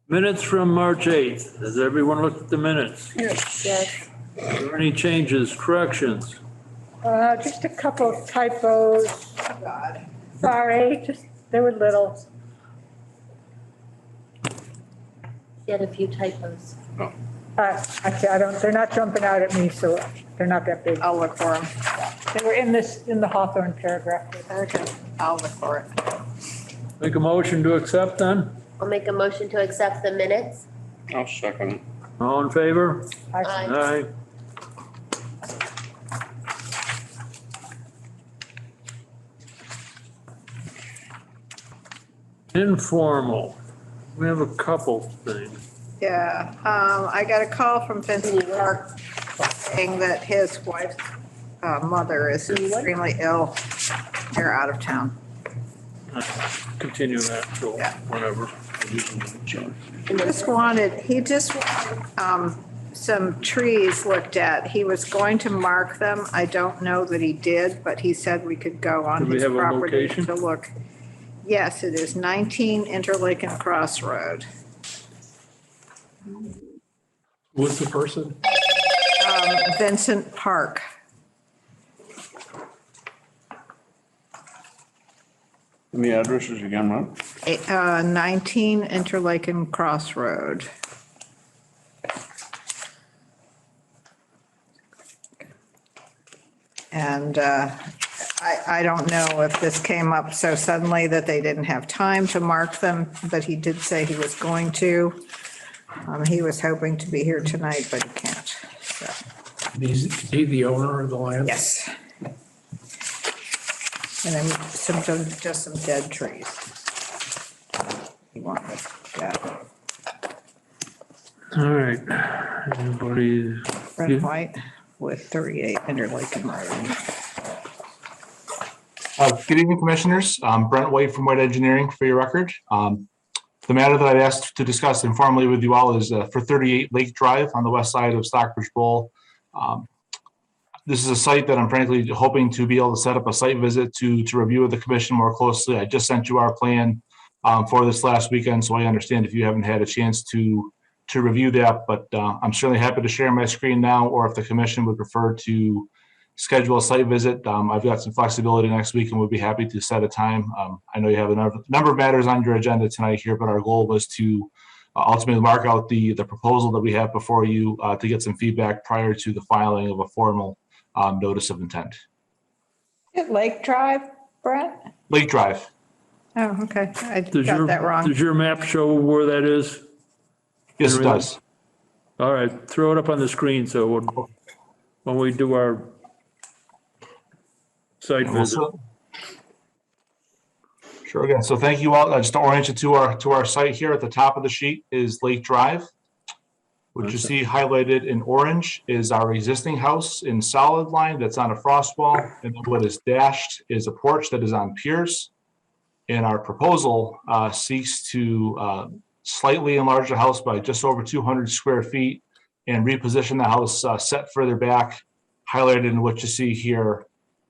Minutes from March 8th. Has everyone looked at the minutes? Yes. Are there any changes, corrections? Just a couple of typos. Oh, God. Sorry, just, they were little. She had a few typos. Actually, they're not jumping out at me, so they're not that big. I'll look for them. They were in the Hawthorne paragraph. Okay, I'll look for it. Make a motion to accept then? I'll make a motion to accept the minutes. I'll second it. All in favor? Aye. Informal. We have a couple things. Yeah, I got a call from Vincent York saying that his wife's mother is extremely ill. They're out of town. Continue that till Yeah. whenever. He just wanted some trees looked at. He was going to mark them. I don't know that he did, but he said we could go on Do we his have a property location? to look. Yes, it is 19 Interlaken Road. Who's the person? Vincent Park. And the address is again, what? 19 Interlaken Road. And I don't know if this came up so suddenly that they didn't have time to mark them, but he did say he was going to. He was hoping to be here tonight, but he can't. So, Is he the owner of the land? yes. And then just some dead trees. He wanted, yeah. All right. Anybody? Brent White with 38 Interlaken Road. Good evening, Commissioners. Brent White from White Engineering for your record. The matter that I've asked to discuss informally with you all is for 38 Lake Drive on the west side of Stockbridge Bowl. This is a site that I'm frankly hoping to be able to set up a site visit to review with the commission more closely. I just sent you our plan for this last weekend, so I understand if you haven't had a chance to review that, but I'm certainly happy to share my screen now, or if the commission would prefer to schedule a site visit. I've got some flexibility next week and we'll be happy to set a time. I know you have a number of matters on your agenda tonight here, but our goal was to ultimately mark out the proposal that we have before you to get some feedback prior to the filing of a formal notice of intent. Lake Drive, Brent? Lake Drive. Oh, okay. I Does got that wrong. Does your map show where that is? Yes, it does. All right, throw it up on the screen so when we do our site visit. Sure, again. So thank you all. Just to orient you to our site here at the top of the sheet is Lake Drive. What you see highlighted in orange is our existing house in solid line that's on a frost wall. And then what is dashed is a porch that is on piers. And our proposal seeks to slightly enlarge the house by just over 200 square feet and reposition the house set further back, highlighted in what you see here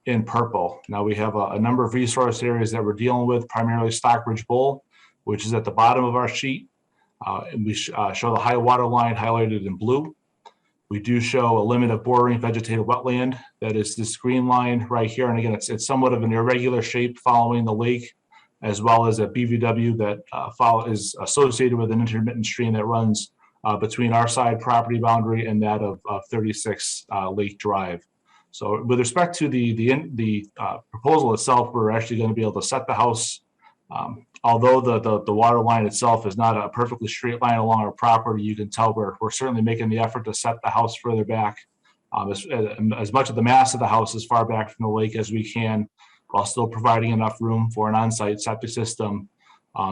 in purple. Now we have a number of resource areas that we're dealing with, primarily Stockbridge Bowl, which is at the bottom of our sheet. And we show the high water line highlighted in blue. We do show a limit of bordering vegetated wetland. That is this green line right here. And again, it's somewhat of an irregular shape following the lake, as well as a BVW that is associated with an intermittent stream that runs between our side property boundary and that of 36 Lake Drive. So with respect to the proposal itself, we're actually going to be able to set the house. Although the water line itself is not a perfectly straight line along our property, you can tell we're certainly making the effort to set the house further back, as much of the mass of the house as far back from the lake as we can, while still providing enough room for an on-site septic system.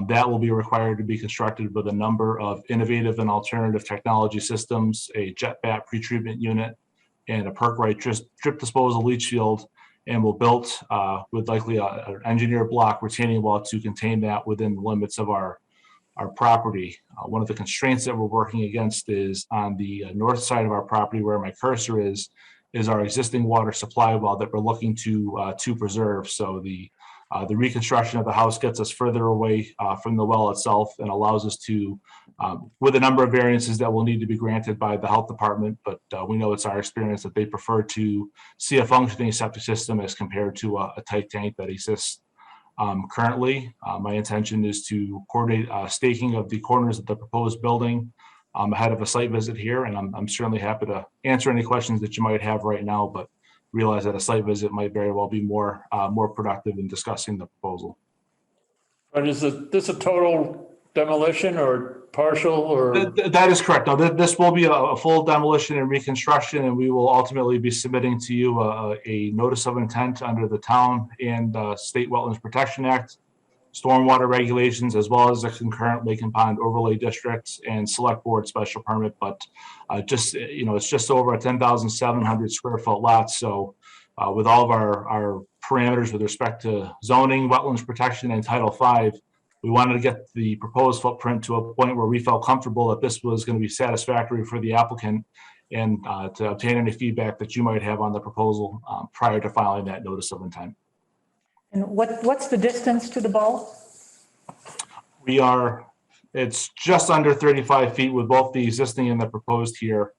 That will be required to be constructed with a number of innovative and alternative technology systems, a jet bat pretreatment unit, and a perk-right drip disposal leach field, and will built with likely an engineered block retaining wall to contain that within the limits of our property. One of the constraints that we're working against is on the north side of our property where my cursor is our existing water supply well that we're looking to preserve. So the The reconstruction of the house gets us further away from the well itself and allows us to, with a number of variances that will need to be granted by the health department, but we know it's our experience that they prefer to see a functioning septic system as compared to a tight tank that exists currently. My intention is to coordinate staking of the corners of the proposed building ahead of a site visit here, and I'm certainly happy to answer any questions that you might have right now, but realize that a site visit might very well be more productive in discussing the proposal. But is this a total demolition or partial or? That is correct. Now, this will be a full demolition and reconstruction, and we will ultimately be submitting to you a notice of intent under the town and State Wetlands Protection Act, stormwater regulations, as well as the concurrent lake and pond overlay districts and select board special permit. But it's just over a 10,700 square foot lot. So with all of our parameters with respect to zoning, wetlands protection, and Title V, we wanted to get the proposed footprint to a point where we felt comfortable that this was going to be satisfactory for the applicant, and to obtain any feedback that you might have on the proposal prior to filing that notice of intent. And what's the distance to the bowl? It's just under 35 feet with both the existing and the proposed here.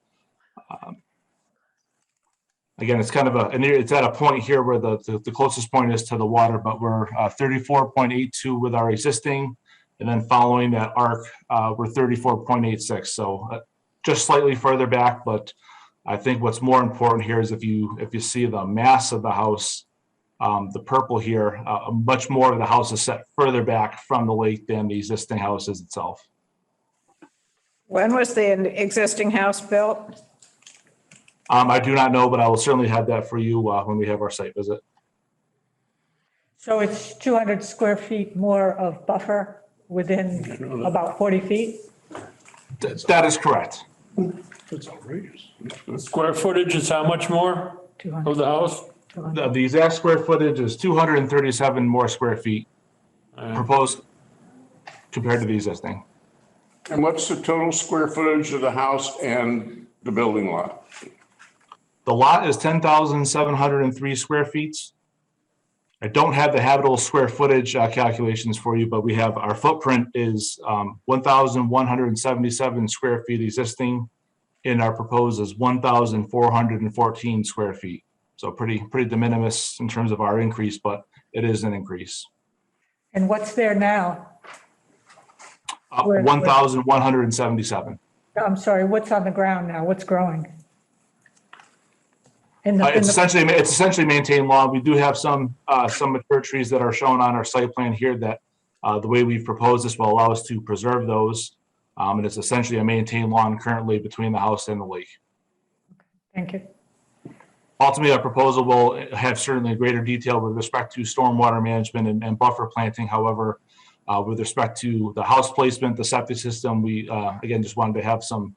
Again, it's kind of it's at a point here where the closest point is to the water, but we're 34.82 with our existing, and then following that arc, we're 34.86. So just slightly further back, but I think what's more important here is if you see the mass of the house, the purple here, much more of the house is set further back from the lake than the existing house is itself. When was the existing house built? I do not know, but I will certainly have that for you when we have our site visit. So it's 200 square feet more of buffer within about 40 feet? That is correct. That's outrageous. Square footage is how much more 200. of the house? The exact square footage is 237 more square feet proposed compared to the existing. And what's the total square footage of the house and the building lot? The lot is 10,703 square feet. I don't have the habitable square footage calculations for you, but we have our footprint is 1,177 square feet existing, and our proposed is 1,414 square feet. So pretty de minimis in terms of our increase, but it is an increase. And what's there now? 1,177. I'm sorry, what's on the ground now? What's growing? It's essentially maintained lawn. We do have some mature trees that are shown on our site plan here that the way we've proposed this will allow us to preserve those. And it's essentially a maintained lawn currently between the house and the lake. Thank you. Ultimately, our proposal will have certainly greater detail with respect to stormwater management and buffer planting. However, with respect to the house placement, the septic system, we again just wanted to have some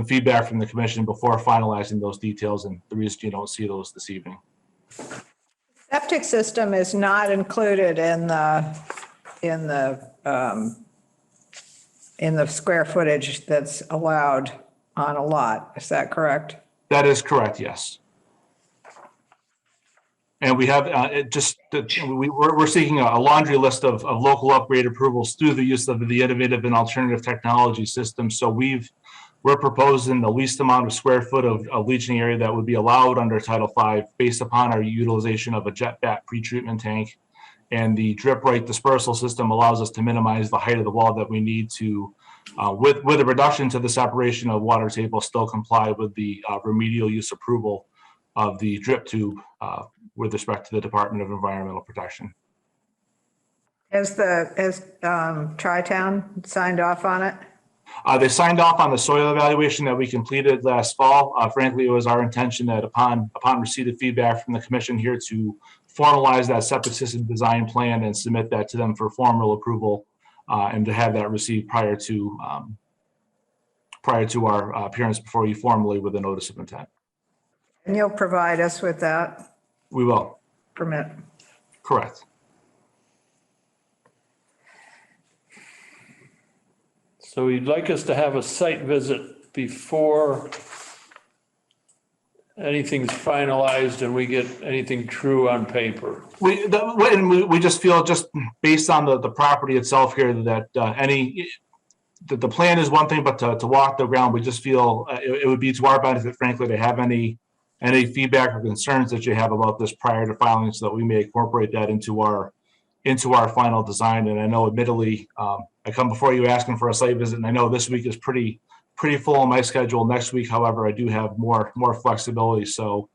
feedback from the commission before finalizing those details, and the reason you don't see those this evening. Septic system is not included in the square footage that's allowed on a lot. Is that correct? That is correct, yes. And we have we're seeking a laundry list of local upgrade approvals through the use of the innovative and alternative technology system. So we're proposing the least amount of square foot of leaching area that would be allowed under Title V based upon our utilization of a jet back pretreatment tank. And the drip right dispersal system allows us to minimize the height of the wall that we need to, with a reduction to the separation of water table, still comply with the remedial use approval of the drip tube with respect to the Department of Environmental Protection. Has Tri-Town signed off on it? They signed off on the soil evaluation that we completed last fall. Frankly, it was our intention that upon receipt of feedback from the commission here to formalize that septic system design plan and submit that to them for formal approval, and to have that received prior to our appearance before you formally with a notice of intent. And you'll provide us with that We will. permit? Correct. So you'd like us to have a site visit before anything's finalized and we get anything true on paper. We just feel, just based on the property itself here, that the plan is one thing, but to walk the ground, we just feel it would be to our benefit, frankly, to have any feedback or concerns that you have about this prior to filing, so that we may incorporate that into our final design. And I know, admittedly, I come before you asking for a site visit, and I know this week is pretty full on my schedule. Next week, however, I do have more flexibility. So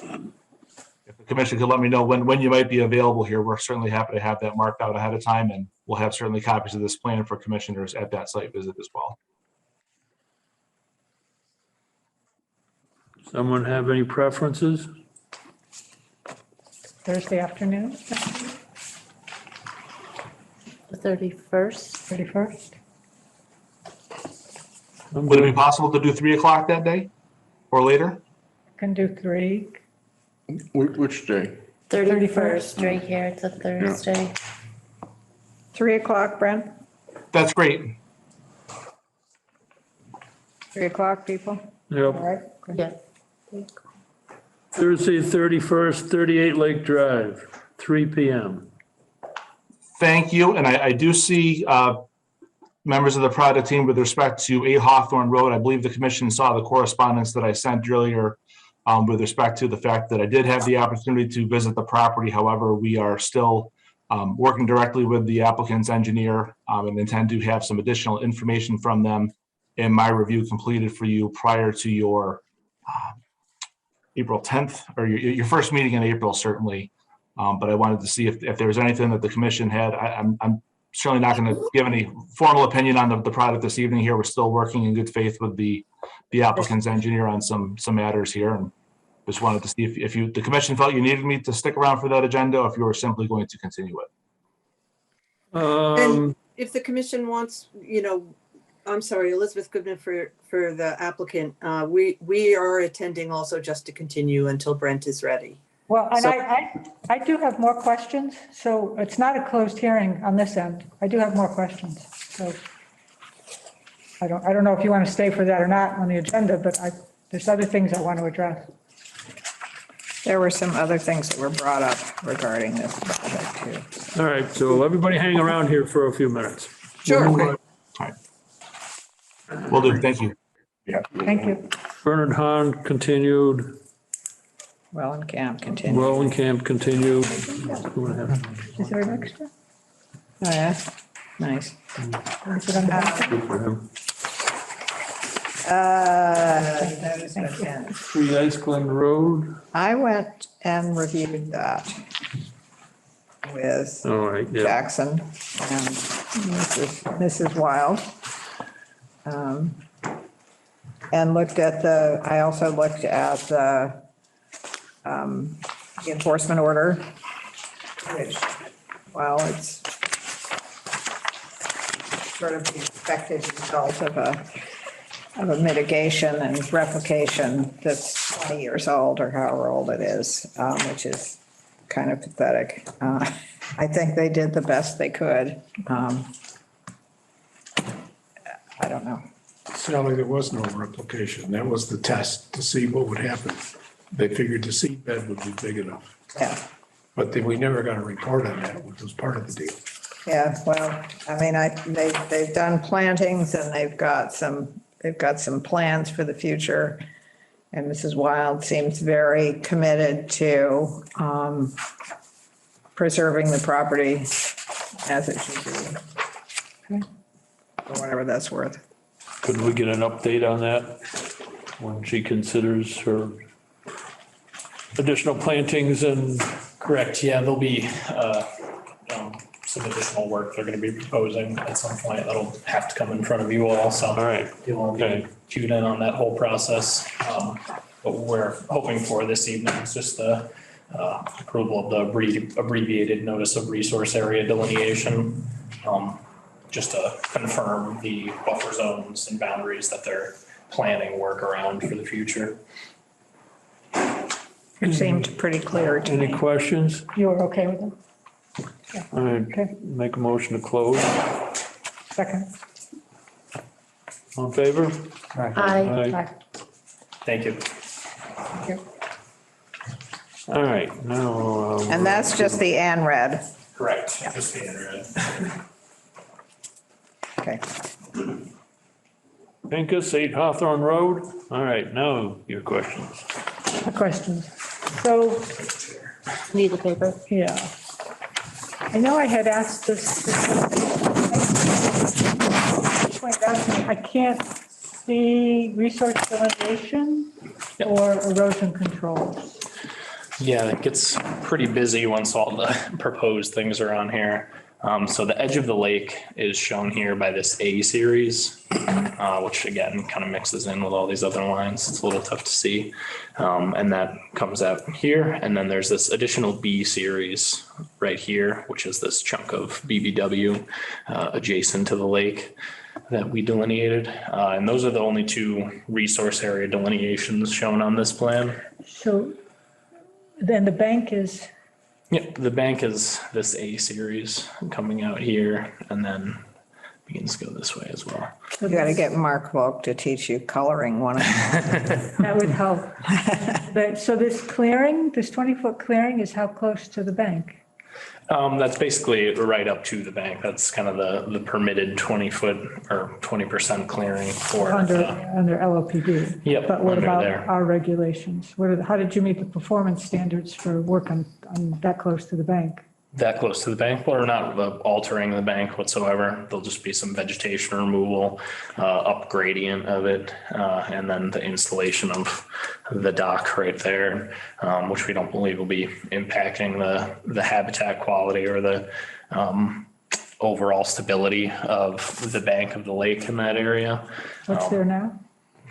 if the commission could let me know when you might be available here, we're certainly happy to have that marked out ahead of time, and we'll have certainly copies of this plan for commissioners at that site visit as well. Someone have any preferences? Thursday afternoon, The 31st? 31st? Would it be possible to do 3 o'clock that day or later? Can do 3. Which day? 31st, right here, it's a Thursday. 3 o'clock, Brent? That's great. 3 o'clock, people? All Yep. right. good. Yeah. Thursday, 31st, 38 Lake Drive, 3 PM. Thank you. And I do see members of the project team with respect to 8 Hawthorne Road. I believe the commission saw the correspondence that I sent earlier with respect to the fact that I did have the opportunity to visit the property. However, we are still working directly with the applicant's engineer and intend to have some additional information from them in my review completed for you prior to your April 10th, or your first meeting in April, certainly. But I wanted to see if there was anything that the commission had. I'm certainly not going to give any formal opinion on the product this evening here. We're still working in good faith with the applicant's engineer on some matters here, and just wanted to see if the commission felt you needed me to stick around for that agenda, or if you were simply going to continue it. And if the commission wants, I'm sorry, Elizabeth Goodman for the applicant. We are attending also just to continue until Brent is ready. Well, and So- I do have more questions, so it's not a closed hearing on this end. I do have more questions, so I don't know if you want to stay for that or not on the agenda, but there's other things I want to address. There were some other things that were brought up regarding this project too. All right, so everybody hang around here for a few minutes. Sure. All right. Will do. Thank you. Yeah. Thank you. Bernard Hahn continued, Well, and Camp continued. Wellenkamp continued. Is there an extra? Oh, yeah, nice. Is it on the back? Good for him. Notice of intent. 3 Ice Glen Road. I went and reviewed that with All right, yeah. Jackson and Mrs. Wild. And I also looked at the enforcement order, which, well, it's sort of the expected result of a mitigation and replication that's 20 years old or however old it is, which is kind of pathetic. I think they did the best they could. I don't know. Sally, there was no replication. That was the test to see what would happen. They figured the seed bed would be big enough, Yeah. but we never got a report on that, which was part of the deal. Yeah, well, I mean, they've done plantings and they've got some plans for the future. And Mrs. Wild seems very committed to preserving the property as it should be. For whatever that's worth. Could we get an update on that when she considers her additional plantings and? Correct, yeah, there'll be some additional work they're gonna be proposing at some point that'll have to come in front of you all, so. All right, You won't okay. be cued in on that whole process. What we're hoping for this evening is just the approval of the abbreviated notice of resource area delineation. Just to confirm the buffer zones and boundaries that they're planning work around for the future. It seemed pretty clear to Any me. questions? You were okay with them? All right, Okay. make a motion to close. Second. All in favor? Aye. Aye. Aye. Thank you. All right, now. And that's just the ANRAD. Correct. Just the internet. Okay. Pincus, 8 Hawthorne Road. All right, now your questions. Questions? So, Need the paper? yeah. I know I had asked this. Pointed out to me, I can't see resource delineation or erosion control. Yeah, it gets pretty busy once all the proposed things are on here. So the edge of the lake is shown here by this A series, which again, kind of mixes in with all these other lines. It's a little tough to see. And that comes out here. And then there's this additional B series right here, which is this chunk of BBW adjacent to the lake that we delineated. And those are the only two resource area delineations shown on this plan. So then the bank is, Yep, the bank is this A series coming out here and then begins to go this way as well. You got to get Mark Volk to teach you coloring one of them. that would help. But, so this clearing, this 20-foot clearing is how close to the bank? That's basically right up to the bank. That's kind of the permitted 20-foot or 20% clearing for. Under LOPD? Yep, But what under about there. our regulations? How did you meet the performance standards for work on that close to the bank? That close to the bank. Well, we're not altering the bank whatsoever. There'll just be some vegetation removal, up gradient of it, and then the installation of the dock right there, which we don't believe will be impacting the habitat quality or the overall stability of the bank of the lake in that area. What's there now?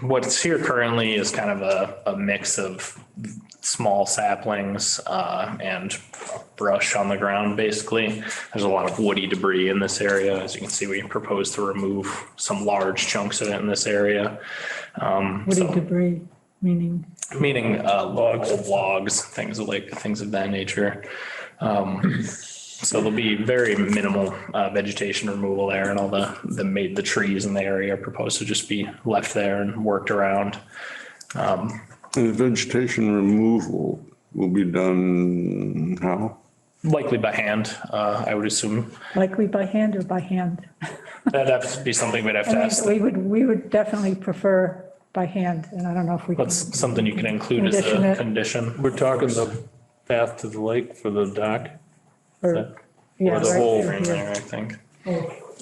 What's here currently is kind of a mix of small saplings and brush on the ground, basically. There's a lot of woody debris in this area. As you can see, we propose to remove some large chunks of it in this area. Woody debris, meaning? Meaning old logs, things of that nature. So there'll be very minimal vegetation removal there, and all the trees in the area are proposed to just be left there and worked around. The vegetation removal will be done how? Likely by hand, I would assume. Likely by hand or by hand? That'd have to be something we'd have to I ask. mean, we would definitely prefer by hand, and I don't know if we can. That's something you can include as Condition a it. condition. We're talking the path to the lake for the dock. Or, yeah, the right whole there, In yeah. there, I think.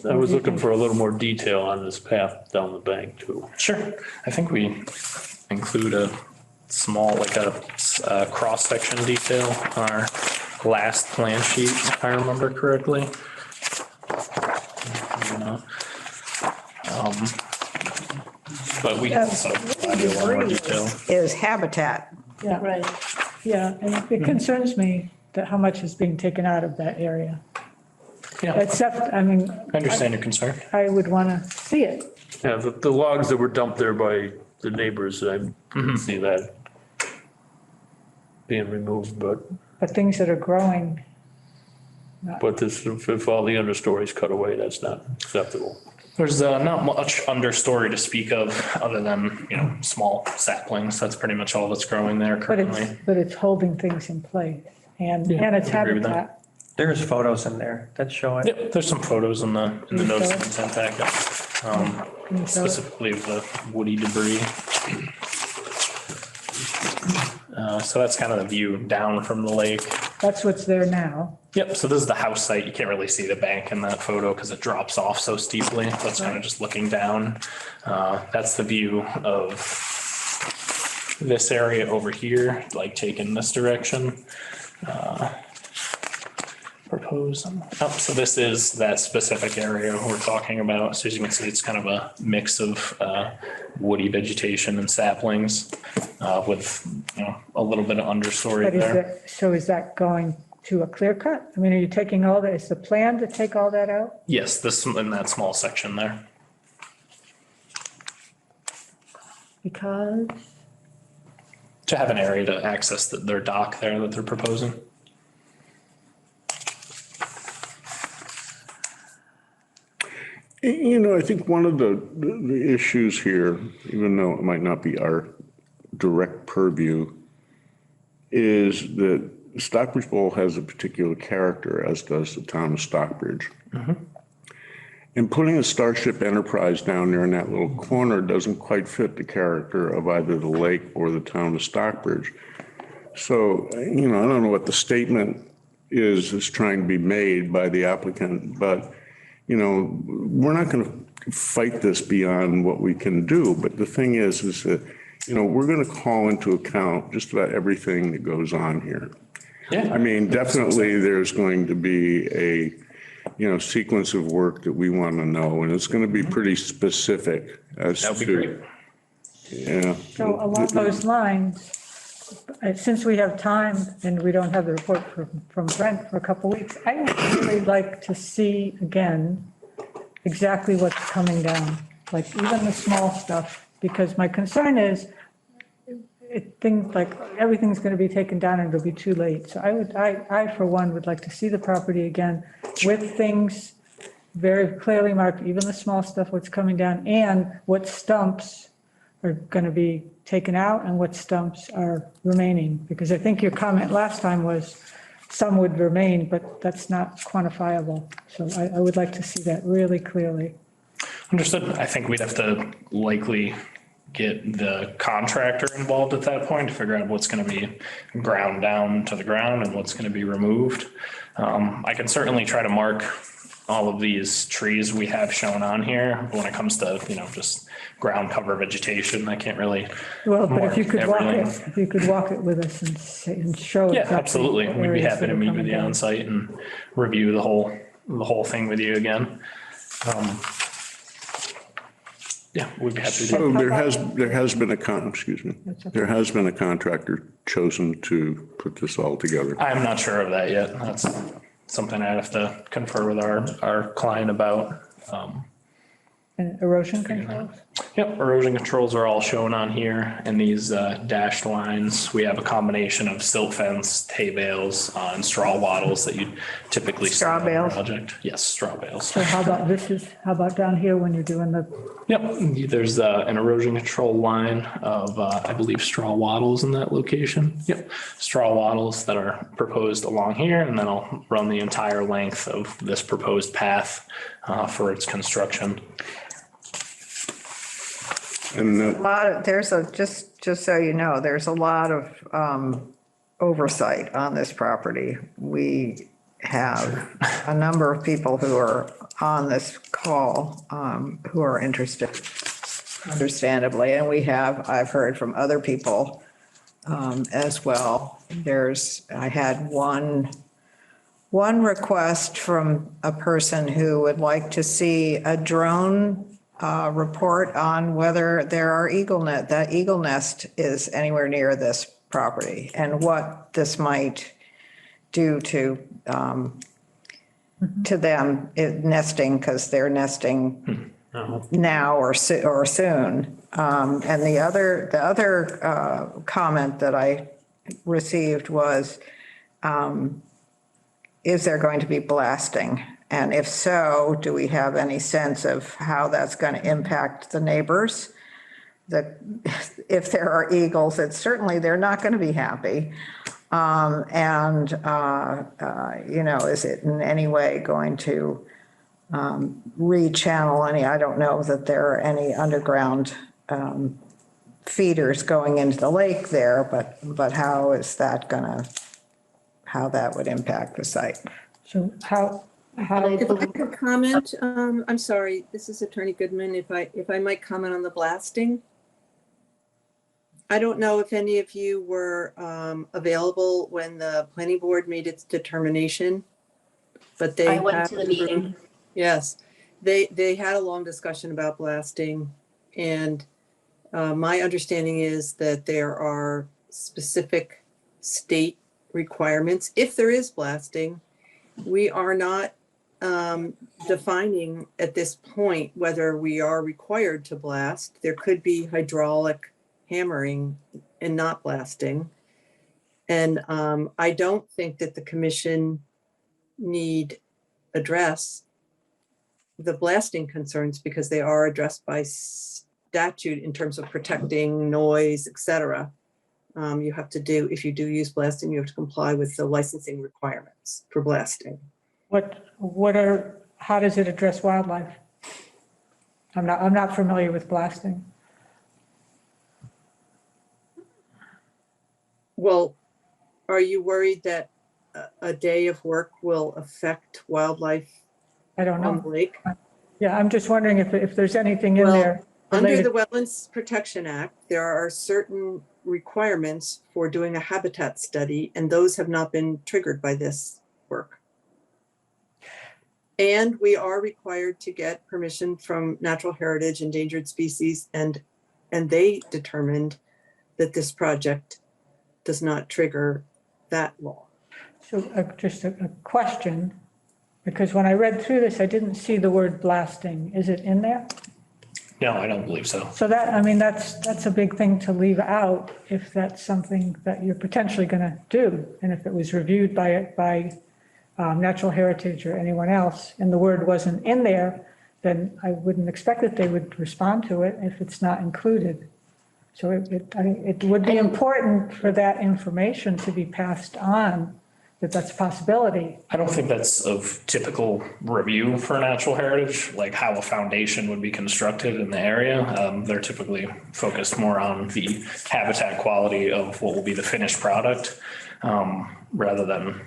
I was looking for a little more detail on this path down the bank too. Sure. I think we include a small, like a cross-section detail on our last plan sheet, if I remember correctly. You know. But we can also provide you a lot more detail. Is habitat. Yeah, Right. yeah, and it concerns me that how much is being taken out of that area. Yeah, Except, I mean, I understand your concern. I would want to see it. Yeah, the logs that were dumped there by the neighbors, I didn't see that being removed, but But things that are growing, this, if all the understory's cut away, that's not acceptable. There's not much understory to speak of other than, small saplings. That's pretty much all that's growing there currently. but it's holding things in place and it's I agree with that. habitat. There's photos in there that show it. Yep, there's some photos in the notes show and sent back, Can you show it? specifically of the woody debris. So that's kind of the view down from the lake. That's what's there now. Yep, so this is the house site. You can't really see the bank in that photo because it drops off so steeply. So it's kind of just looking down. That's the view of this area over here, like taking this direction. Proposed. So this is that specific area we're talking about. So as you can see, it's kind of a mix of woody vegetation and saplings with, a little bit of understory But there. is that going to a clear cut? I mean, are you taking all that, is the plan to take all that out? Yes, this in that small section there. Because, To have an area to access their dock there that they're proposing. I think one of the issues here, even though it might not be our direct purview is that Stockbridge Bowl has a particular character, as does the town of Stockbridge. And putting a Starship Enterprise down there in that little corner doesn't quite fit the character of either the lake or the town of Stockbridge. So, I don't know what the statement is trying to be made by the applicant, but, we're not going to fight this beyond what we can do. But the thing is that, we're going to call into account just about everything that goes on here. Yeah. I mean, definitely there's going to be a, sequence of work that we want to know, and it's going to be pretty specific as That would be to. great. Yeah. So along those lines, since we have time and we don't have the report from Brent for a couple of weeks, I would really like to see again exactly what's coming down, like even the small stuff, because my concern is things like everything's going to be taken down and it'll be too late. So I for one would like to see the property again with things very clearly marked, even the small stuff, what's coming down, and what stumps are going to be taken out and what stumps are remaining. Because I think your comment last time was some would remain, but that's not quantifiable. So I would like to see that really clearly. Understood. I think we'd have to likely get the contractor involved at that point to figure out what's going to be ground down to the ground and what's going to be removed. I can certainly try to mark all of these trees we have shown on here. But when it comes to, just ground cover vegetation, I can't really. Well, but mark if you could everything. walk it with us and show. Yeah, exactly absolutely. what We'd be areas happy that to are meet coming with you down. on site and review the whole thing with you again. Yeah, we'd be happy to do So there has been That's okay. there has been a contractor chosen to put this all together. I'm not sure of that yet. That's something I have to confer with our client about. And erosion controls? Yep, erosion controls are all shown on here in these dashed lines. We have a combination of silt fence, hay bales, and straw wattles that you typically see Straw on a bales? project. Yes, straw bales. So how about down here when you're doing the, Yep, there's an erosion control line of, I believe, straw wattles in that location. Yep, straw wattles that are proposed along here, and then I'll run the entire length of this proposed path for its construction. And A lot of, just so you know, there's a lot of oversight on this property. We have a number of people who are on this call who are interested, understandably, and I've heard from other people as well. I had one request from a person who would like to see a drone report on whether that eagle nest is anywhere near this property and what this might do to them nesting, because they're nesting now or soon. And the other comment that I received was, is there going to be blasting? And if so, do we have any sense of how that's going to impact the neighbors? That if there are eagles, certainly they're not going to be happy. Is it in any way going to rechannel any? I don't know that there are any underground feeders going into the lake there, but how that would impact the site? so how, If I could comment, I'm sorry, this is Attorney Goodman, if I might comment on the blasting. I don't know if any of you were available when the planning board made its determination, but they. I went to the meeting. Yes, they had a long discussion about blasting, and my understanding is that there are specific state requirements. If there is blasting, we are not defining at this point whether we are required to blast. There could be hydraulic hammering and not blasting. And I don't think that the commission need address the blasting concerns because they are addressed by statute in terms of protecting noise, et cetera. You have to do, if you do use blasting, you have to comply with the licensing requirements for blasting. How does it address wildlife? I'm not familiar with blasting. Well, are you worried that a day of work will affect wildlife I don't on the know. lake? Yeah, I'm just wondering if there's anything in Well, there under related. the Wetlands Protection Act, there are certain requirements for doing a habitat study, and those have not been triggered by this work. And we are required to get permission from Natural Heritage Endangered Species, and they determined that this project does not trigger that law. So just a question, because when I read through this, I didn't see the word blasting. Is it in there? No, I don't believe so. So that's a big thing to leave out if that's something that you're potentially going to do. And if it was reviewed by Natural Heritage or anyone else, and the word wasn't in there, then I wouldn't expect that they would respond to it if it's not included. So I think it would be important for that information to be passed on, that's a possibility. I don't think that's of typical review for natural heritage, like how a foundation would be constructed in the area. They're typically focused more on the habitat quality of what will be the finished product, rather than,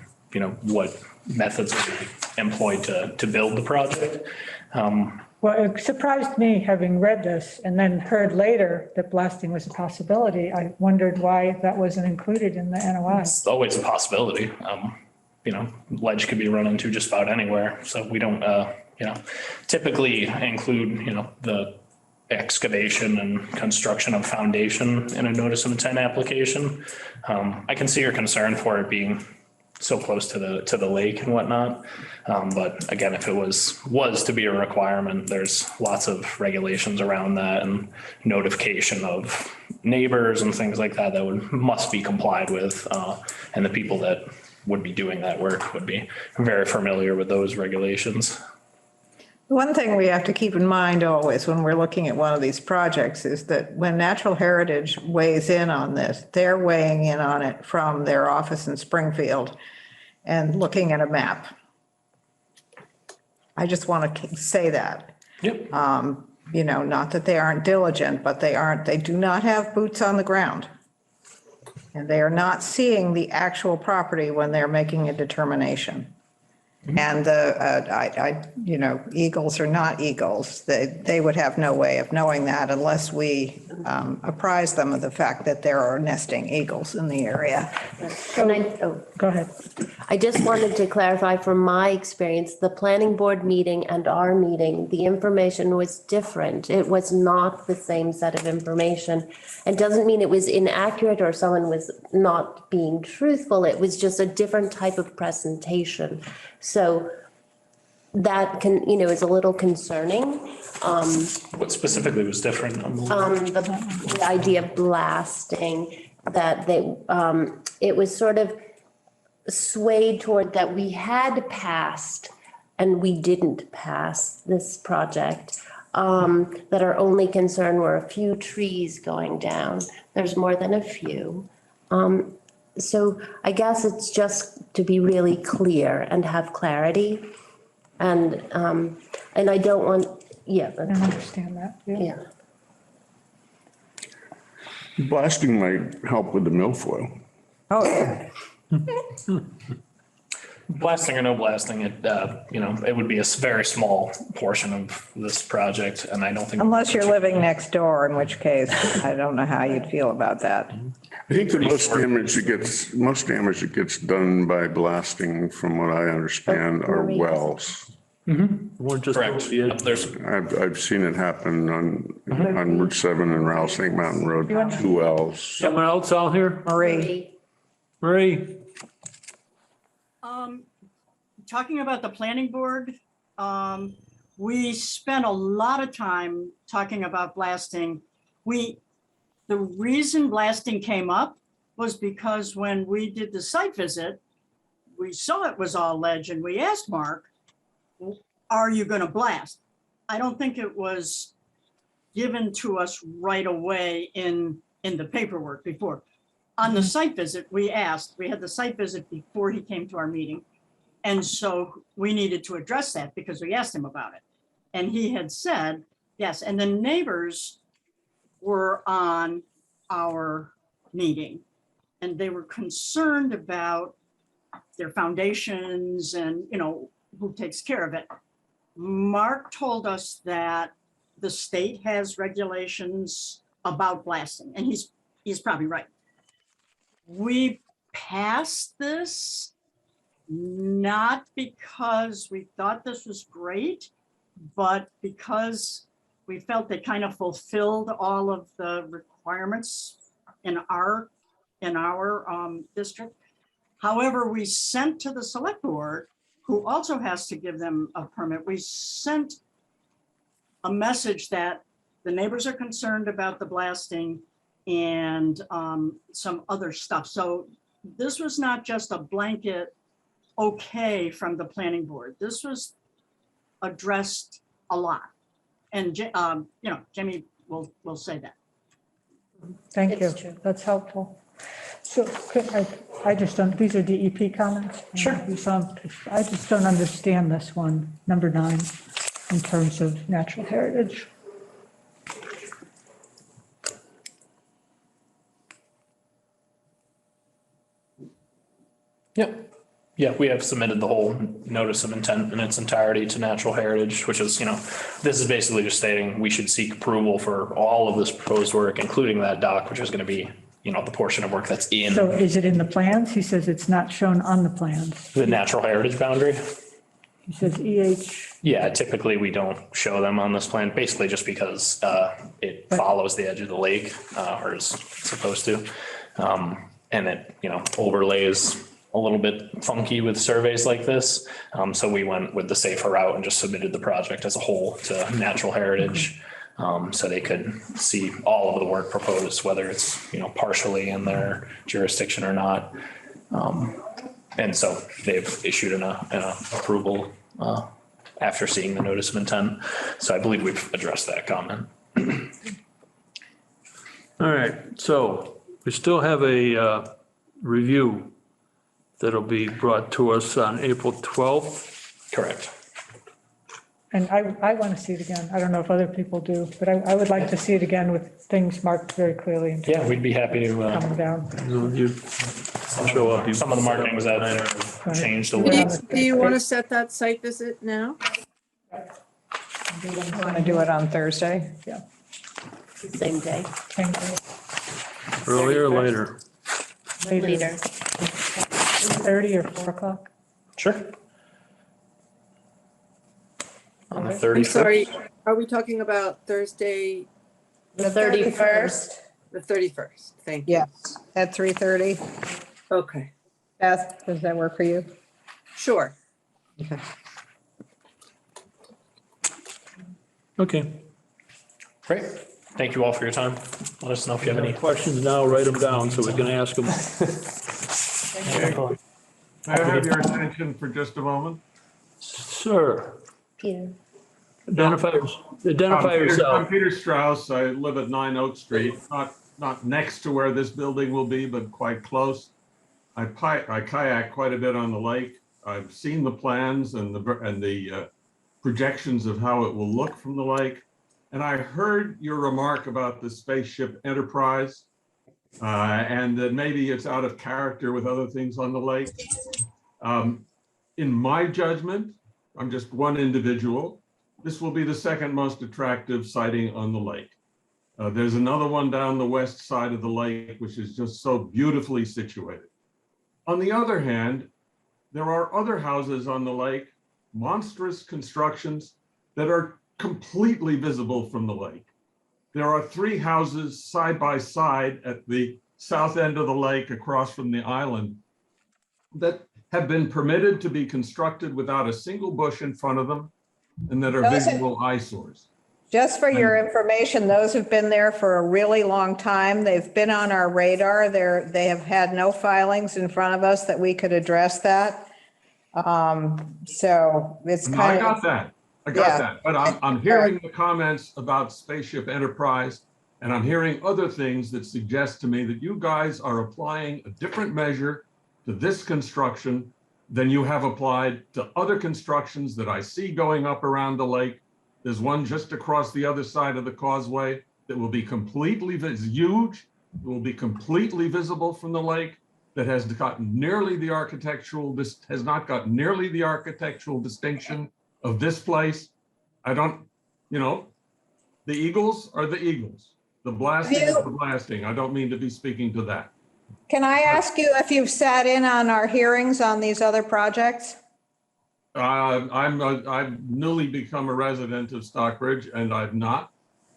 what methods will be employed to build the project. Well, it surprised me, having read this and then heard later that blasting was a possibility. I wondered why that wasn't included in the NOI. It's always a possibility. Ledge could be run into just about anywhere. So we don't, typically include, the excavation and construction of foundation in a notice of intent application. I can see your concern for it being so close to the lake and whatnot. But again, if it was to be a requirement, there's lots of regulations around that and notification of neighbors and things like that must be complied with. And the people that would be doing that work would be very familiar with those regulations. One thing we have to keep in mind always when we're looking at one of these projects is that when Natural Heritage weighs in on this, they're weighing in on it from their office in Springfield and looking at a map. I just want to say that. Yep. Not that they aren't diligent, but they do not have boots on the ground. And they are not seeing the actual property when they're making a determination. And eagles are not eagles. They would have no way of knowing that unless we apprise them of the fact that there are nesting eagles in the area. Go ahead. I just wanted to clarify from my experience, the planning board meeting and our meeting, the information was different. It was not the same set of information. It doesn't mean it was inaccurate or someone was not being truthful. It was just a different type of presentation. So that is a little concerning. What specifically was different? The idea of blasting, that it was sort of swayed toward that we had passed and we didn't pass this project. That our only concern were a few trees going down. There's more than a few. So I guess it's just to be really clear and have clarity. And I don't want, I don't understand that. yeah. Blasting might help with the milfoil. Oh, yeah. Blasting or no blasting, it would be a very small portion of this project, and I don't think. Unless you're living next door, in which case I don't know how you'd feel about that. I think the most damage that gets done by blasting, from what I understand, are wells. Or just Correct. over the edge. I've seen it happen on Route 7 and Rattlesnake Mountain Road, 2 wells. Someone else out here? Marie, Marie? Talking about the planning board, we spent a lot of time talking about blasting. The reason blasting came up was because when we did the site visit, we saw it was all ledge and we asked Mark, are you going to blast? I don't think it was given to us right away in the paperwork before. On the site visit, we had the site visit before he came to our meeting. And so we needed to address that because we asked him about it. And he had said, yes, and the neighbors were on our meeting and they were concerned about their foundations and, who takes care of it. Mark told us that the state has regulations about blasting, and he's probably right. We passed this not because we thought this was great, but because we felt they kind of fulfilled all of the requirements in our district. However, we sent to the select board, who also has to give them a permit, we sent a message that the neighbors are concerned about the blasting and some other stuff. So this was not just a blanket okay from the planning board. This was addressed a lot. And, Jamie will say that. Thank you. It's true. That's helpful. So I just don't, these are DEP comments? Sure. I just don't understand this one, number 9, in terms of natural heritage. Yep. Yeah, we have submitted the whole notice of intent in its entirety to Natural Heritage, which is, this is basically just stating we should seek approval for all of this proposed work, including that dock, which is going to be, the portion of work that's in So is it in the plans? He says it's not shown on the plans. the Natural Heritage boundary. He says EH, Yeah, typically we don't show them on this plan, basically just because it follows the edge of the lake, or is supposed to. And it, overlays a little bit funky with surveys like this. So we went with the safer route and just submitted the project as a whole to Natural Heritage. So they could see all of the work proposed, whether it's, partially in their jurisdiction or not. And so they've issued an approval after seeing the notice of intent. So I believe we've addressed that comment. All right, so we still have a review that'll be brought to us on April 12th. Correct. and I want to see it again. I don't know if other people do, but I would like to see it again with things marked very clearly and Yeah, we'd be happy to, coming down. You show up. some of the markings that are changed a Do little. you want to set that site visit now? Want to do it on Thursday? Same day, Same thing. Earlier or later? later. 30 or 4 o'clock? Sure. On the I'm 31st. sorry, are we talking about Thursday, The 31st. the 31st? Thank you. Yes, at 3:30. Okay, Beth, does that work for you? sure. Okay. Okay. Great. Thank you all for your time. Let us know if you have any. Questions now, write them down so we can ask them. May I have your attention for just a moment? Sir, Peter. identify I'm yourself. Peter Strauss. I live at 9 Oak Street, not next to where this building will be, but quite close. I kayak quite a bit on the lake. I've seen the plans and the projections of how it will look from the lake. And I heard your remark about the spaceship Enterprise, and that maybe it's out of character with other things on the lake. In my judgment, I'm just one individual, this will be the second most attractive sighting on the lake. There's another one down the west side of the lake, which is just so beautifully situated. On the other hand, there are other houses on the lake, monstrous constructions that are completely visible from the lake. There are 3 houses side by side at the south end of the lake across from the island that have been permitted to be constructed without a single bush in front of them and that are Those are- visual eyesores. Just for your information, those have been there for a really long time. They've been on our radar. They have had no filings in front of us that we could address that. So it's I kind got of, that. I got Yeah. that, but I'm hearing the comments about Spaceship Enterprise, and I'm hearing other things that suggest to me that you guys are applying a different measure to this construction than you have applied to other constructions that I see going up around the lake. There's one just across the other side of the causeway that will be completely, it's huge, it will be completely visible from the lake, that has gotten nearly the architectural, this has not got nearly the architectural distinction of this place. I don't, the Eagles are the Eagles. The blasting is the blasting. I don't mean to be speaking to that. Can I ask you if you've sat in on our hearings on these other projects? I've newly become a resident of Stockbridge, and I've not.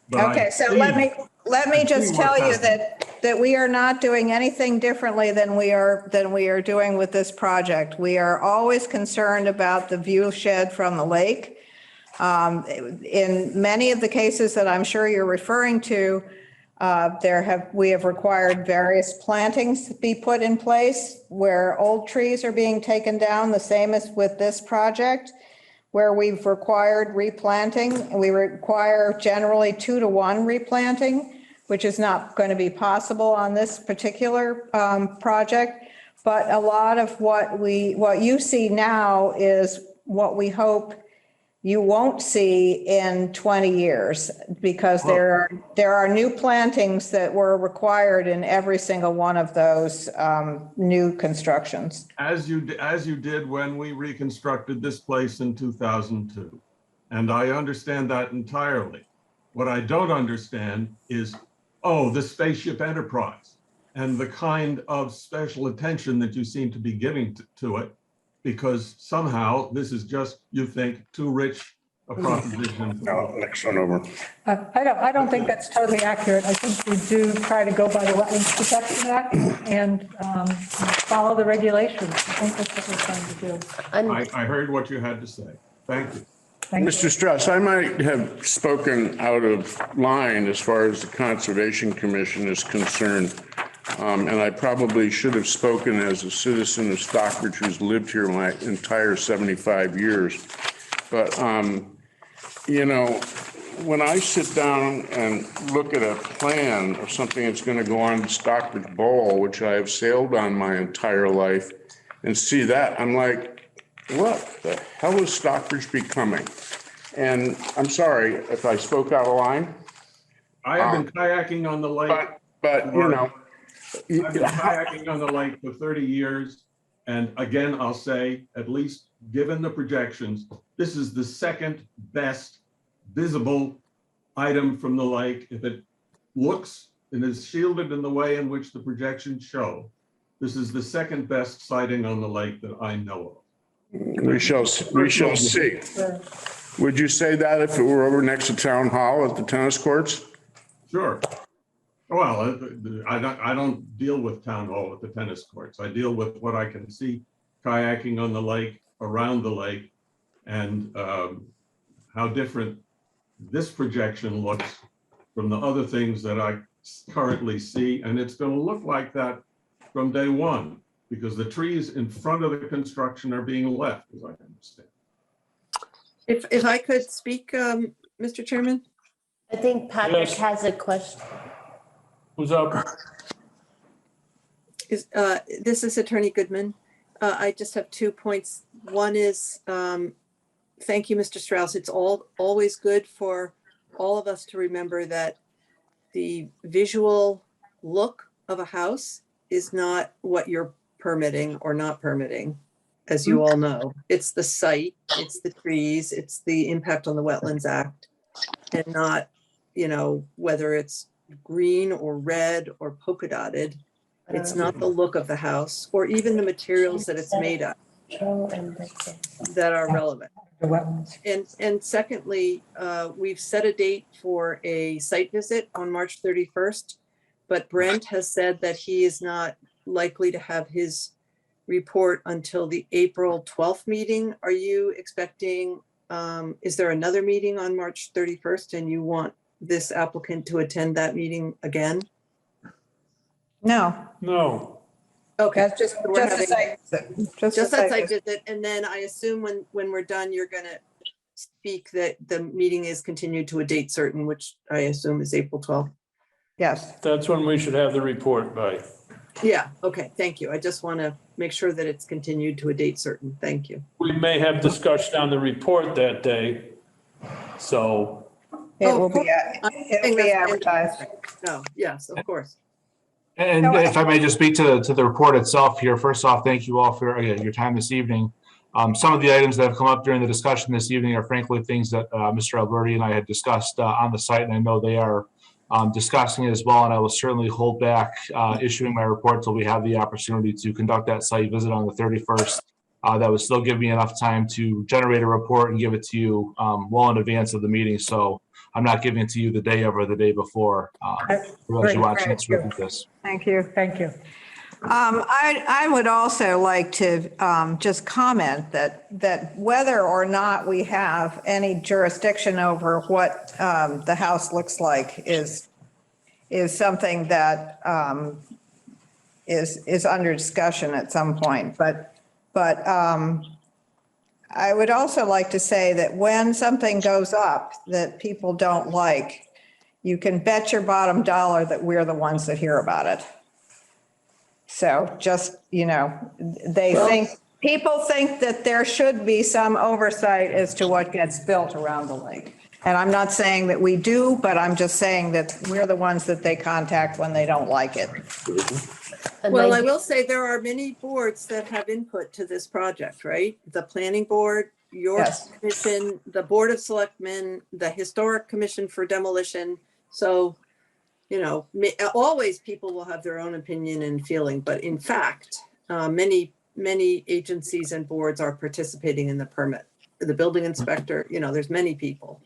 But Okay, so let me just tell you that we are not doing anything differently than we are doing with this project. We are always concerned about the view shed from the lake. In many of the cases that I'm sure you're referring to, we have required various plantings to be put in place where old trees are being taken down, the same as with this project, where we've required replanting. We require generally 2-to-1 replanting, which is not going to be possible on this particular project. But a lot of what you see now is what we hope you won't see in 20 years, because there are new plantings that were required in every single one of those new constructions. As you did when we reconstructed this place in 2002. And I understand that entirely. What I don't understand is, the Spaceship Enterprise and the kind of special attention that you seem to be giving to it, because somehow this is just, you think, too rich a proposition. No, next one over. I don't think that's totally accurate. I think we do try to go by the Wetlands Protection Act and follow the regulations. I think that's what we're trying to do. I heard what you had to say. Thank you. Mr. Strauss, I might have spoken out of line as far as the Conservation Commission is concerned. And I probably should have spoken as a citizen of Stockbridge who's lived here my entire 75 years. But, when I sit down and look at a plan of something that's going to go on Stockbridge Bowl, which I have sailed on my entire life, and see that, I'm like, what the hell is Stockbridge becoming? And I'm sorry if I spoke out of line. I have been kayaking on the lake. But I've been kayaking on the lake for 30 years. And again, I'll say, at least given the projections, this is the second best visible item from the lake. If it looks and is shielded in the way in which the projections show, this is the second best sighting on the lake that I know of. We shall see. Would you say that if it were over next to Town Hall at the tennis courts? Sure. Well, I don't deal with Town Hall at the tennis courts. I deal with what I can see kayaking on the lake, around the lake, and how different this projection looks from the other things that I currently see. And it's going to look like that from day one, because the trees in front of the construction are being left, as I understand. If I could speak, Mr. Chairman? I think Patrick has a question. Who's up? This is Attorney Goodman. I just have 2 points. One is, thank you, Mr. Strauss. It's always good for all of us to remember that the visual look of a house is not what you're permitting or not permitting, as you all know. It's the site, it's the trees, it's the impact on the Wetlands Act, and not, whether it's green or red or polka dotted. It's not the look of the house or even the materials that it's made of that are relevant. The wetlands. And secondly, we've set a date for a site visit on March 31st, but Brent has said that he is not likely to have his report until the April 12th meeting. Are you expecting, is there another meeting on March 31st and you want this applicant to attend that meeting again? No. Okay. That's just a site visit. Just that site visit. And then I assume when we're done, you're gonna speak that the meeting is continued to a date certain, which I assume is April 12th. Yes. That's when we should have the report by. Yeah, okay, thank you. I just want to make sure that it's continued to a date certain. Thank you. We may have discussion on the report that day, so. It Oh, will of course. it'll be advertised. No, yes, of course. And if I may just speak to the report itself here, first off, thank you all for your time this evening. Some of the items that have come up during the discussion this evening are frankly things that Mr. Alberti and I had discussed on the site, and I know they are discussing it as well, and I will certainly hold back issuing my report till we have the opportunity to conduct that site visit on the 31st. That would still give me enough time to generate a report and give it to you well in advance of the meeting, so I'm not giving it to you the day of or the day before. As you want a chance to review this. Thank you. Thank you. I would also like to just comment that whether or not we have any jurisdiction over what the house looks like is something that is under discussion at some point. But I would also like to say that when something goes up that people don't like, you can bet your bottom dollar that we're the ones that hear about it. So just, people think that there should be some oversight as to what gets built around the lake. And I'm not saying that we do, but I'm just saying that we're the ones that they contact when they don't like it. Well, I will say there are many boards that have input to this project, right? The planning board, your Yes. commission, the Board of Selectmen, the Historic Commission for Demolition. So, always people will have their own opinion and feeling, but in fact, many agencies and boards are participating in the permit. The building inspector, there's many people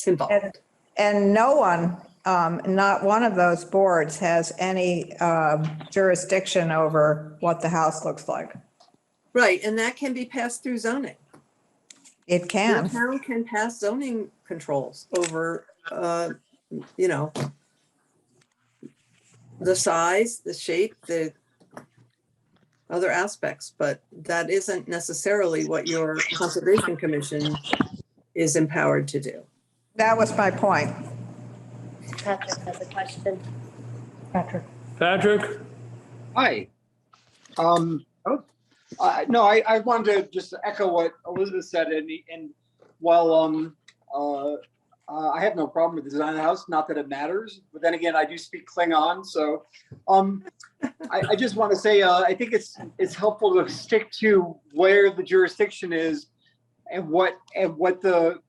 involved. And no one, not one of those boards has any jurisdiction over what the house looks like. Right, and that can be passed through zoning. It The can. town can pass zoning controls over, the size, the shape, the other aspects, but that isn't necessarily what your Conservation Commission is empowered to do. That was my point. Patrick has a question. Patrick? Hi. No, I wanted to just echo what Elizabeth said, and while I have no problem with the design of the house, not that it matters, but then again, I do speak Klingon, so I just want to say I think it's helpful to stick to where the jurisdiction is and what the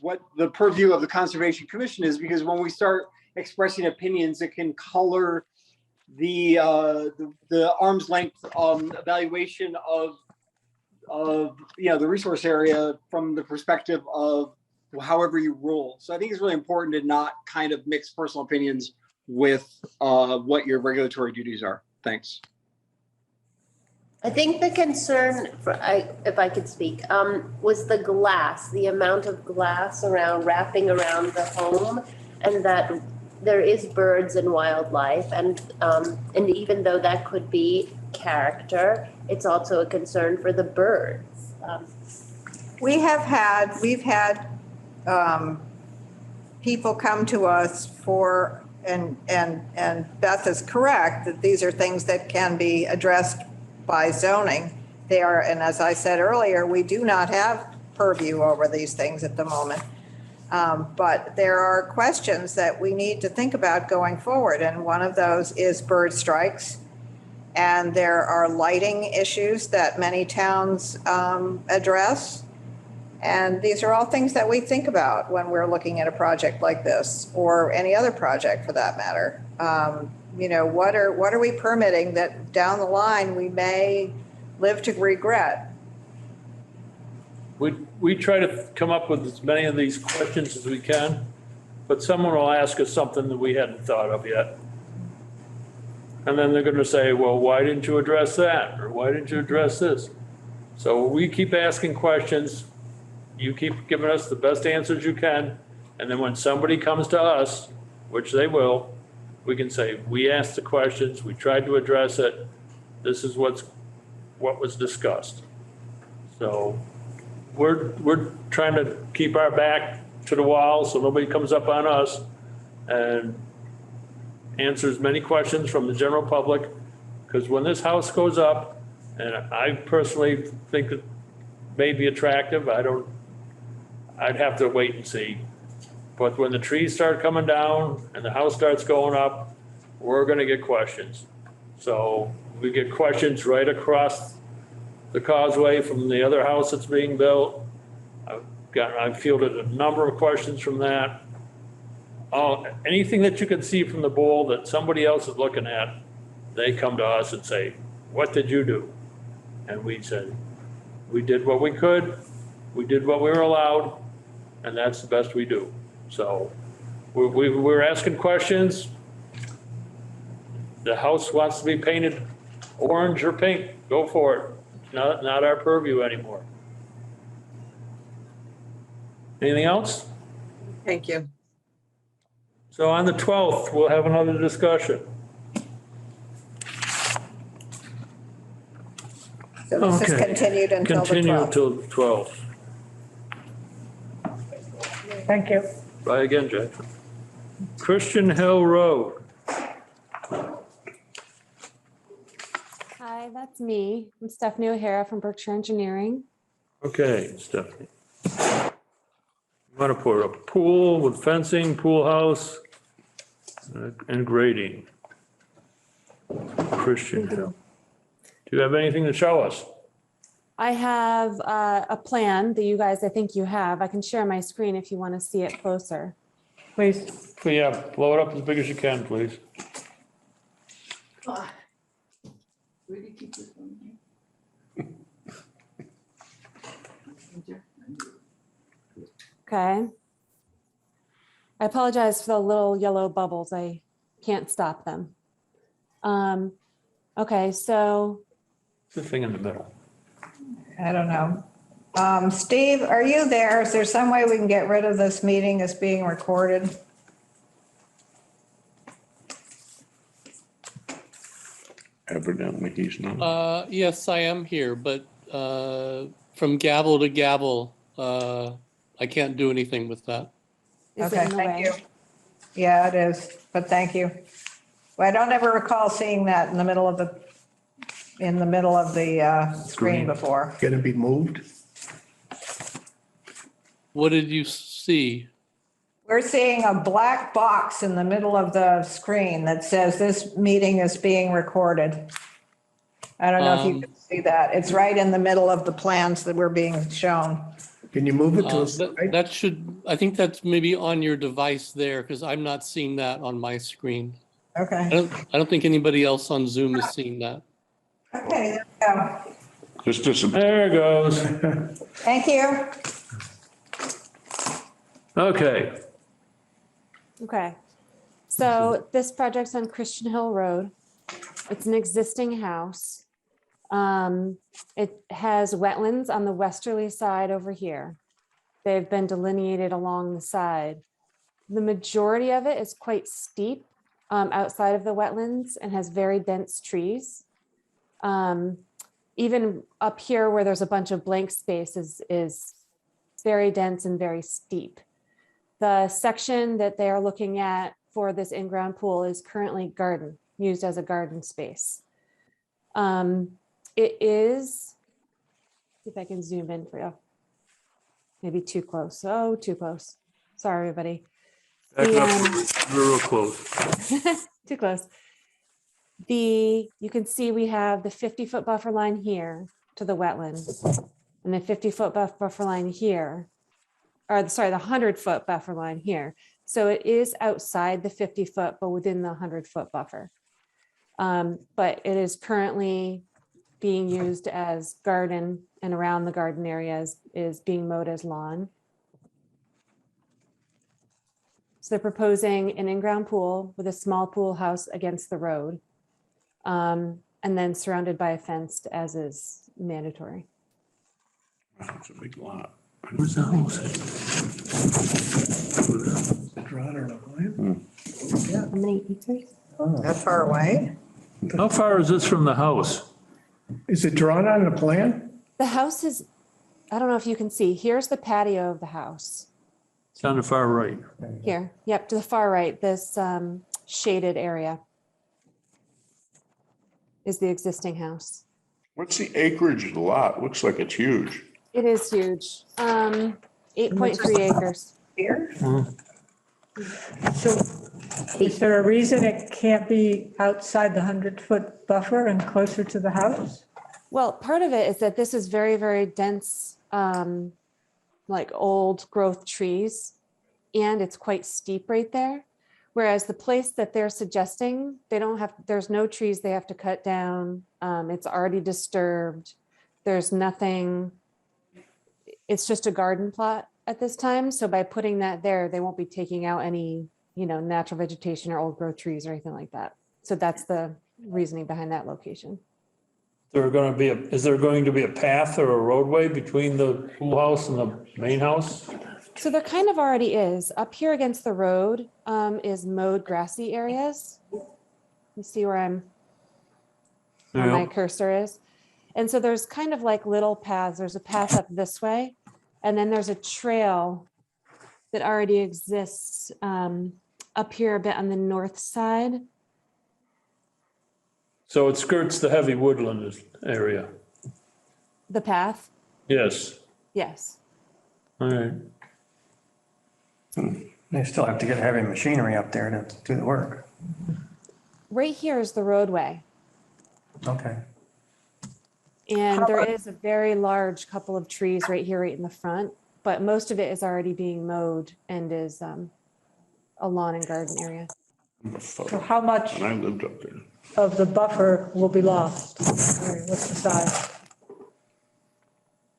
what the purview of the Conservation Commission is, because when we start expressing opinions, it can color the arm's length evaluation of the resource area from the perspective of however you rule. So I think it's really important to not kind of mix personal opinions with what your regulatory duties are. Thanks. I think the concern, if I could speak, was the glass, the amount of glass wrapping around the home, and that there is birds and wildlife, and even though that could be character, it's also a concern for the birds. We've had people come to us for, and Beth is correct, that these are things that can be addressed by zoning. They are, and as I said earlier, we do not have purview over these things at the moment. But there are questions that we need to think about going forward, and one of those is bird strikes. And there are lighting issues that many towns address. And these are all things that we think about when we're looking at a project like this, or any other project for that matter. What are we permitting that down the line we may live to regret? We try to come up with as many of these questions as we can, but someone will ask us something that we hadn't thought of yet. And then they're going to say, well, why didn't you address that? Or why didn't you address this? So we keep asking questions. You keep giving us the best answers you can. And then when somebody comes to us, which they will, we can say, we asked the questions, we tried to address it. This is what was discussed. So we're trying to keep our back to the wall so nobody comes up on us and answers many questions from the general public. Because when this house goes up, and I personally think it may be attractive, I'd have to wait and see. But when the trees start coming down and the house starts going up, we're gonna get questions. So we get questions right across the causeway from the other house that's being built. I've fielded a number of questions from that. Anything that you can see from the bowl that somebody else is looking at, they come to us and say, what did you do? And we said, we did what we could, we did what we were allowed, and that's the best we do. So we're asking questions. The house wants to be painted orange or pink, go for it. It's not our purview anymore. Anything else? Thank you. So on the 12th, we'll have another discussion. So this is Okay. continued until the Continue 12th. until the 12th. Thank you. Try again, Jack. Christian Hill Road. Hi, that's me. I'm Stephanie O'Hara from Berkshire Engineering. Okay, Stephanie. You want to put a pool with fencing, pool house, and grading. Christian Hill. Do you have anything to show us? I have a plan that you guys, I think you have. I can share my screen if you want to see it closer. Please. Yeah, blow it up as big as you can, please. Okay. I apologize for the little yellow bubbles. I can't stop them. Okay, so The thing in the middle. I don't know. Steve, are you there? Is there some way we can get rid of this meeting as being recorded? Evidently, he's not. Yes, I am here, but from gavel to gavel, I can't do anything with that. is it Okay, in the thank way? you. Yeah, it is, but thank you. Well, I don't ever recall seeing that in the middle of the screen before. Going to be moved? What did you see? We're seeing a black box in the middle of the screen that says this meeting is being recorded. I don't know if you can see that. It's right in the middle of the plans that were being shown. Can you move it to a side? That should, I think that's maybe on your device there, because I'm not seeing that on my screen. Okay. I don't think anybody else on Zoom is seeing that. Okay, there we go. There it goes. Thank you. Okay. Okay. So this project's on Christian Hill Road. It's an existing house. It has wetlands on the westerly side over here. They've been delineated along the side. The majority of it is quite steep outside of the wetlands and has very dense trees. Even up here where there's a bunch of blank spaces is very dense and very steep. The section that they are looking at for this in-ground pool is currently garden, used as a garden space. It is, see if I can zoom in for you. Maybe too close. Oh, too close. Sorry, everybody. Back up real close. Too close. You can see we have the 50-foot buffer line here to the wetlands and the 50-foot buffer line here, or sorry, the 100-foot buffer line here. So it is outside the 50-foot, but within the 100-foot buffer. But it is currently being used as garden, and around the garden areas is being mowed as lawn. So they're proposing an in-ground pool with a small pool house against the road, and then surrounded by a fence as is mandatory. It's a big lot. Where's the house? Drawn on a plan? How many acres? That far away? How far is this from the house? Is it drawn on a plan? The house is I don't know if you can see, here's the patio of the house. It's on the far right. Here, yep, to the far right, this shaded area is the existing house. What's the acreage of the lot? Looks like it's huge. It is huge, 8.3 acres. Here? So is there a reason it can't be outside the 100-foot buffer and closer to the house? Well, part of it is that this is very, very dense, like old growth trees, and it's quite steep right there. Whereas the place that they're suggesting, they don't have, there's no trees they have to cut down. It's already disturbed. There's nothing, it's just a garden plot at this time. So by putting that there, they won't be taking out any, natural vegetation or old growth trees or anything like that. So that's the reasoning behind that location. Is there going to be a path or a roadway between the pool house and the main house? So there kind of already is. Up here against the road is mowed grassy areas. You see where my cursor is? And so there's kind of like little paths. There's a path up this way, and then there's a trail that already exists up here a bit on the north side. So it skirts the heavy woodland area? The path? Yes. Yes. All right. They still have to get heavy machinery up there to do the work. Right here is the roadway. Okay. And there is a very large couple of trees right here, right in the front, but most of it is already being mowed and is a lawn and garden area. So how much And I lived up there. of the buffer will be lost? What's the size?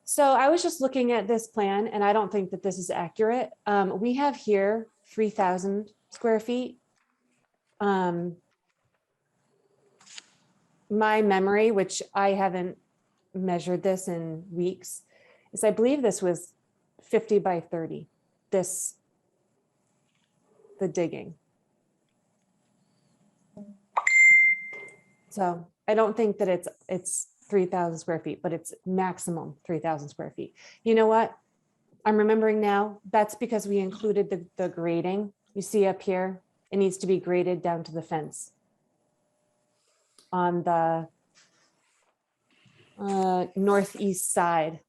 So I was just looking at this plan and I don't think that this is accurate. We have here 3,000 square feet. My memory, which I haven't measured this in weeks, is I believe this was 50 by 30, the digging. So I don't think that it's 3,000 square feet, but it's maximum 3,000 square feet. You know what? I'm remembering now, that's because we included the grading. You see up here, it needs to be graded down to the fence on the northeast side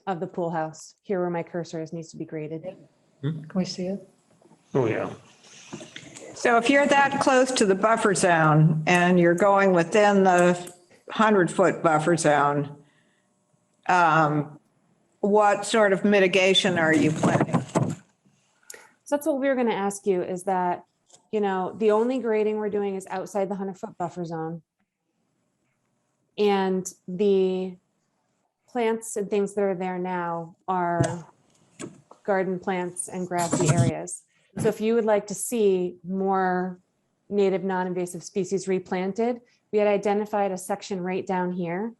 of the pool house. Here where my cursor is needs to be graded. Can we see it? Oh, yeah. So if you're that close to the buffer zone and you're going within the 100-foot buffer zone, what sort of mitigation are you planning? So that's what we were going to ask you is that, the only grading we're doing is outside the 100-foot buffer zone. And the plants and things that are there now are garden plants and grassy areas. So if you would like to see more native non-invasive species replanted, we had identified a section right down here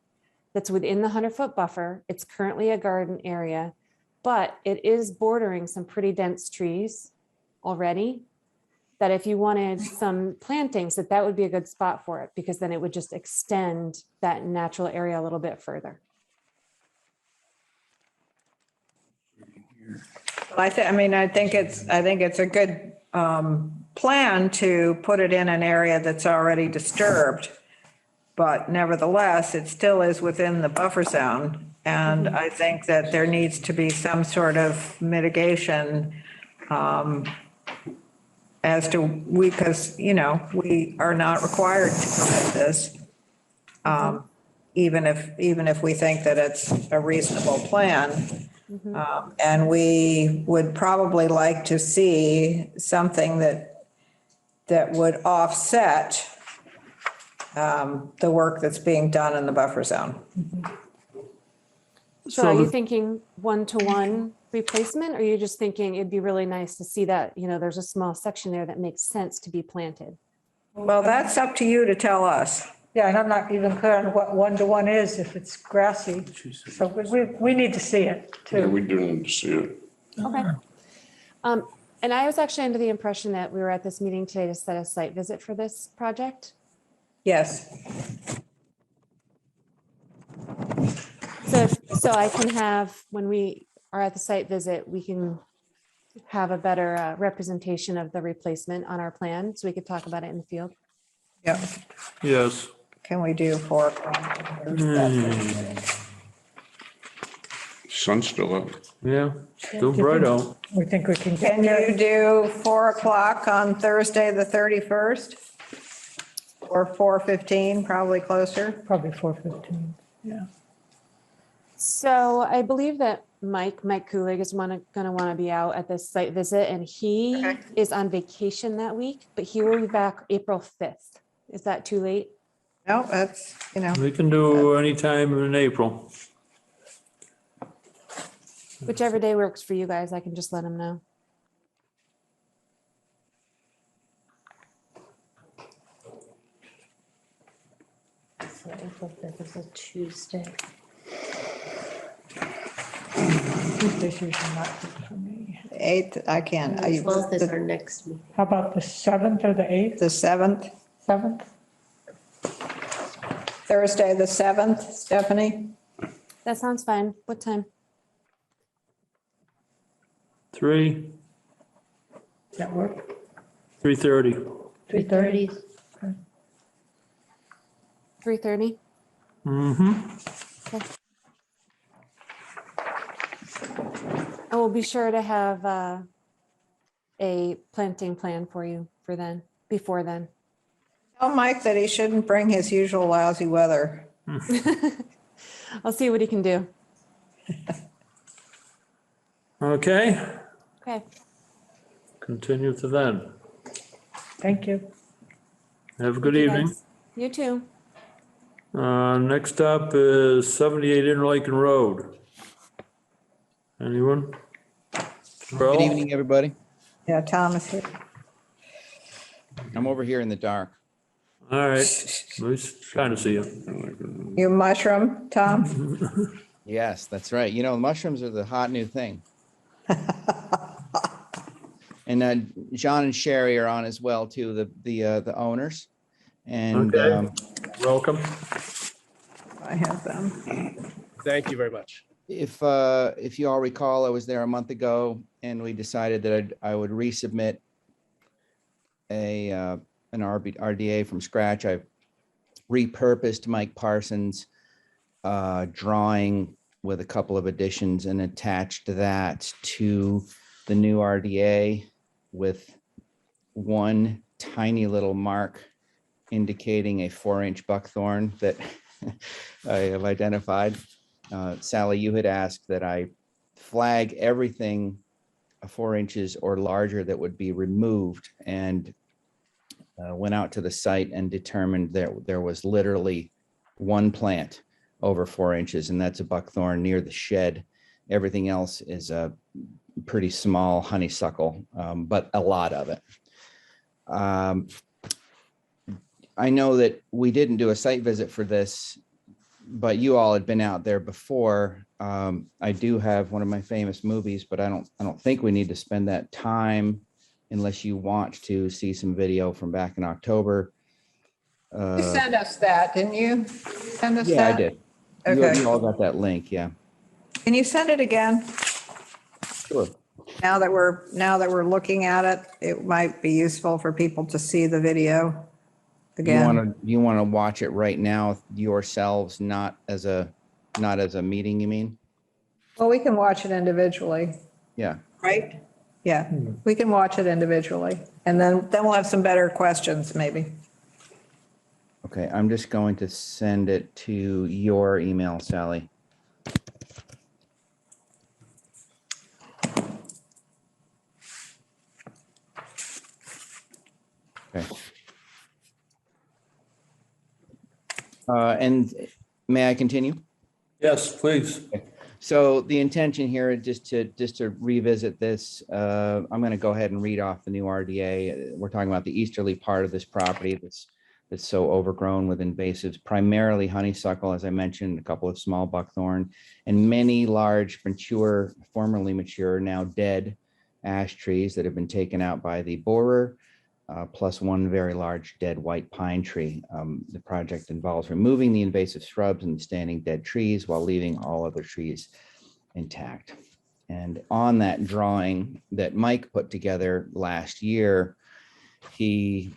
that's within the 100-foot buffer. It's currently a garden area, but it is bordering some pretty dense trees already, that if you wanted some plantings, that would be a good spot for it, because then it would just extend that natural area a little bit further. I think it's a good plan to put it in an area that's already disturbed. But nevertheless, it still is within the buffer zone. And I think that there needs to be some sort of mitigation as to, because, we are not required to permit this. Even if we think that it's a reasonable plan. And we would probably like to see something that would offset the work that's being done in the buffer zone. So are you thinking one-to-one replacement, or are you just thinking it'd be really nice to see that, there's a small section there that makes sense to be planted? Well, that's up to you to tell us. Yeah, and I'm not even clear on what one-to-one is if it's grassy. So we need to see it Yeah, too. we do need to see it. Okay. And I was actually under the impression that we were at this meeting today to set a site visit for this project. Yes. So I can have, when we are at the site visit, we can have a better representation of the replacement on our plan, so we could talk about it in the field. Yeah, Yes. can we do 4 o'clock? Sun's still up. Yeah, still bright out. We think we can get Can there. you do 4 o'clock on Thursday, the 31st? Or 4:15, probably closer? Probably 4:15, yeah. So I believe that Mike Kulig is gonna want to be out at this site visit, and he Okay. is on vacation that week, but he will be back April 5th. Is that too late? No, that's, We can do any time in April. Whichever day works for you guys, I can just let him know. So April 5th is a Tuesday. Tuesday's usually not good for me. 8th, I can't. The 12th is our next meeting. How about the 7th or the 8th? The 7th, 7th? Thursday, the 7th, Stephanie? That sounds fine. What time? 3, Does that work? 3:30. 3:30? 3:30? Mm-hmm. I will be sure to have a planting plan for you for then, before then. Tell Mike that he shouldn't bring his usual lousy weather. I'll see what he can do. Okay, Okay. continue to then. Thank you. Have a good Thank you, evening. guys. You too. Next up is 78 Interlaken Road. Anyone? Good evening, everybody. Yeah, Tom is here. I'm over here in the dark. All right, we kind of see you. You mushroom, Tom? Yes, that's right. You know, mushrooms are the hot new thing. And John and Sherry are on as well too, the owners. And Okay. Welcome. I have them. Thank you very much. if you all recall, I was there a month ago and we decided that I would resubmit an RDA from scratch. I repurposed Mike Parsons' drawing with a couple of additions and attached that to the new RDA with one tiny little mark indicating a 4-inch buckthorn that I have identified. Sally, you had asked that I flag everything 4 inches or larger that would be removed, and went out to the site and determined that there was literally one plant over 4 inches, and that's a buckthorn near the shed. Everything else is a pretty small honeysuckle, but a lot of it. I know that we didn't do a site visit for this, but you all had been out there before. I do have one of my famous movies, but I don't think we need to spend that time unless you want to see some video from back in October. You sent us that, didn't you? Send us Yeah, that? I did. Okay. You all got that link, yeah. Can you send it again? Sure. Now that we're looking at it, it might be useful for people to see the video again. You want to watch it right now yourselves, not as a meeting, you mean? Well, we can watch it individually, Yeah. right? Yeah, we can watch it individually, and then we'll have some better questions, maybe. Okay, I'm just going to send it to your email, Sally. Okay. And may I continue? Yes, please. So the intention here is just to revisit this. I'm going to go ahead and read off the new RDA. We're talking about the easterly part of this property that's so overgrown with invasives, primarily honeysuckle, as I mentioned, a couple of small buckthorn, and many large formerly mature, now dead ash trees that have been taken out by the borer, plus one very large dead white pine tree. The project involves removing the invasive shrubs and standing dead trees while leaving all other trees intact. And on that drawing that Mike put together last year, he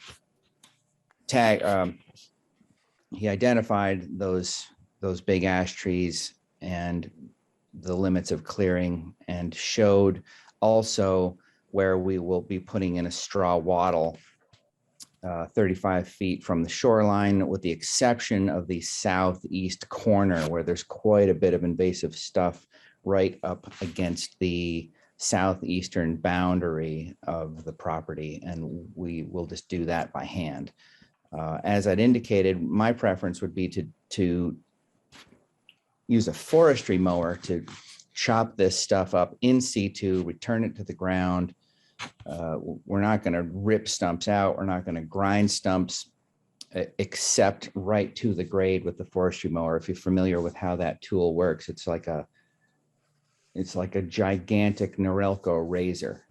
identified those big ash trees and the limits of clearing, and showed also where we will be putting in a straw wattle 35 feet from the shoreline, with the exception of the southeast corner where there's quite a bit of invasive stuff right up against the southeastern boundary of the property. And we will just do that by hand. As I'd indicated, my preference would be to use a forestry mower to chop this stuff up in situ, return it to the ground. We're not going to rip stumps out. We're not going to grind stumps, except right to the grade with the forestry mower. If you're familiar with how that tool works, it's like a gigantic Norelco razor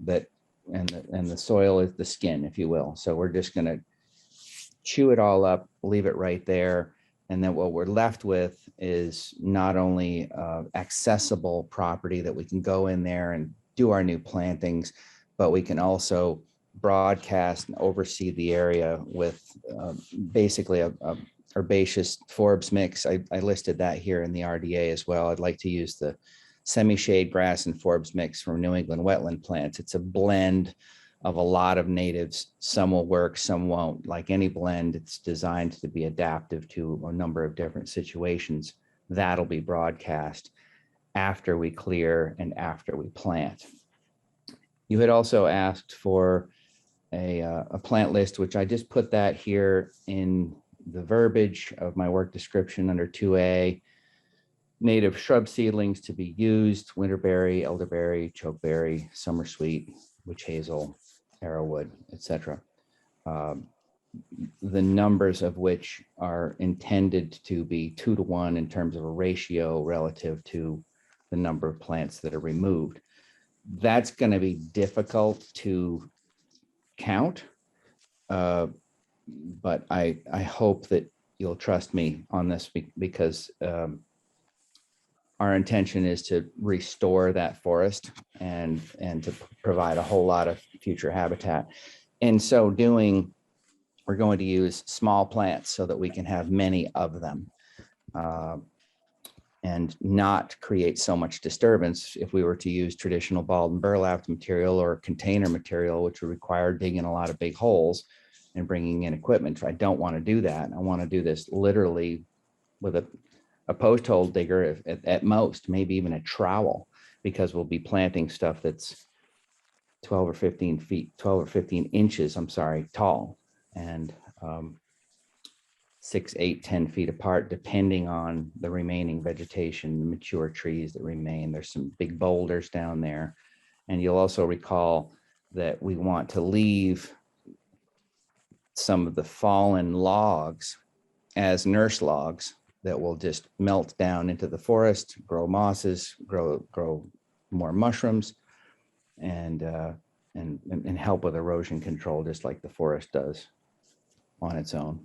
and the soil is the skin, if you will. So we're just going to chew it all up, leave it right there. And then what we're left with is not only accessible property that we can go in there and do our new plantings, but we can also broadcast and oversee the area with basically a herbaceous forbs mix. I listed that here in the RDA as well. I'd like to use the semi-shade grass and forbs mix from New England wetland plants. It's a blend of a lot of natives. Some will work, some won't. Like any blend, it's designed to be adaptive to a number of different situations. That'll be broadcast after we clear and after we plant. You had also asked for a plant list, which I just put that here in the verbiage of my work description under 2A. Native shrub seedlings to be used: winterberry, elderberry, chokeberry, summer sweet, witch hazel, arrowwood, etc. The numbers of which are intended to be 2 to 1 in terms of a ratio relative to the number of plants that are removed. That's going to be difficult to count, but I hope that you'll trust me on this, because our intention is to restore that forest and to provide a whole lot of future habitat. In so doing, we're going to use small plants so that we can have many of them and not create so much disturbance if we were to use traditional balled and burlapped material or container material, which would require digging a lot of big holes and bringing in equipment. I don't want to do that. I want to do this literally with a post hole digger at most, maybe even a trowel, because we'll be planting stuff that's 12 or 15 inches, tall, and 6, 8, 10 feet apart, depending on the remaining vegetation, the mature trees that remain. There's some big boulders down there. And you'll also recall that we want to leave some of the fallen logs as nurse logs that will just melt down into the forest, grow mosses, grow more mushrooms, and help with erosion control, just like the forest does on its own.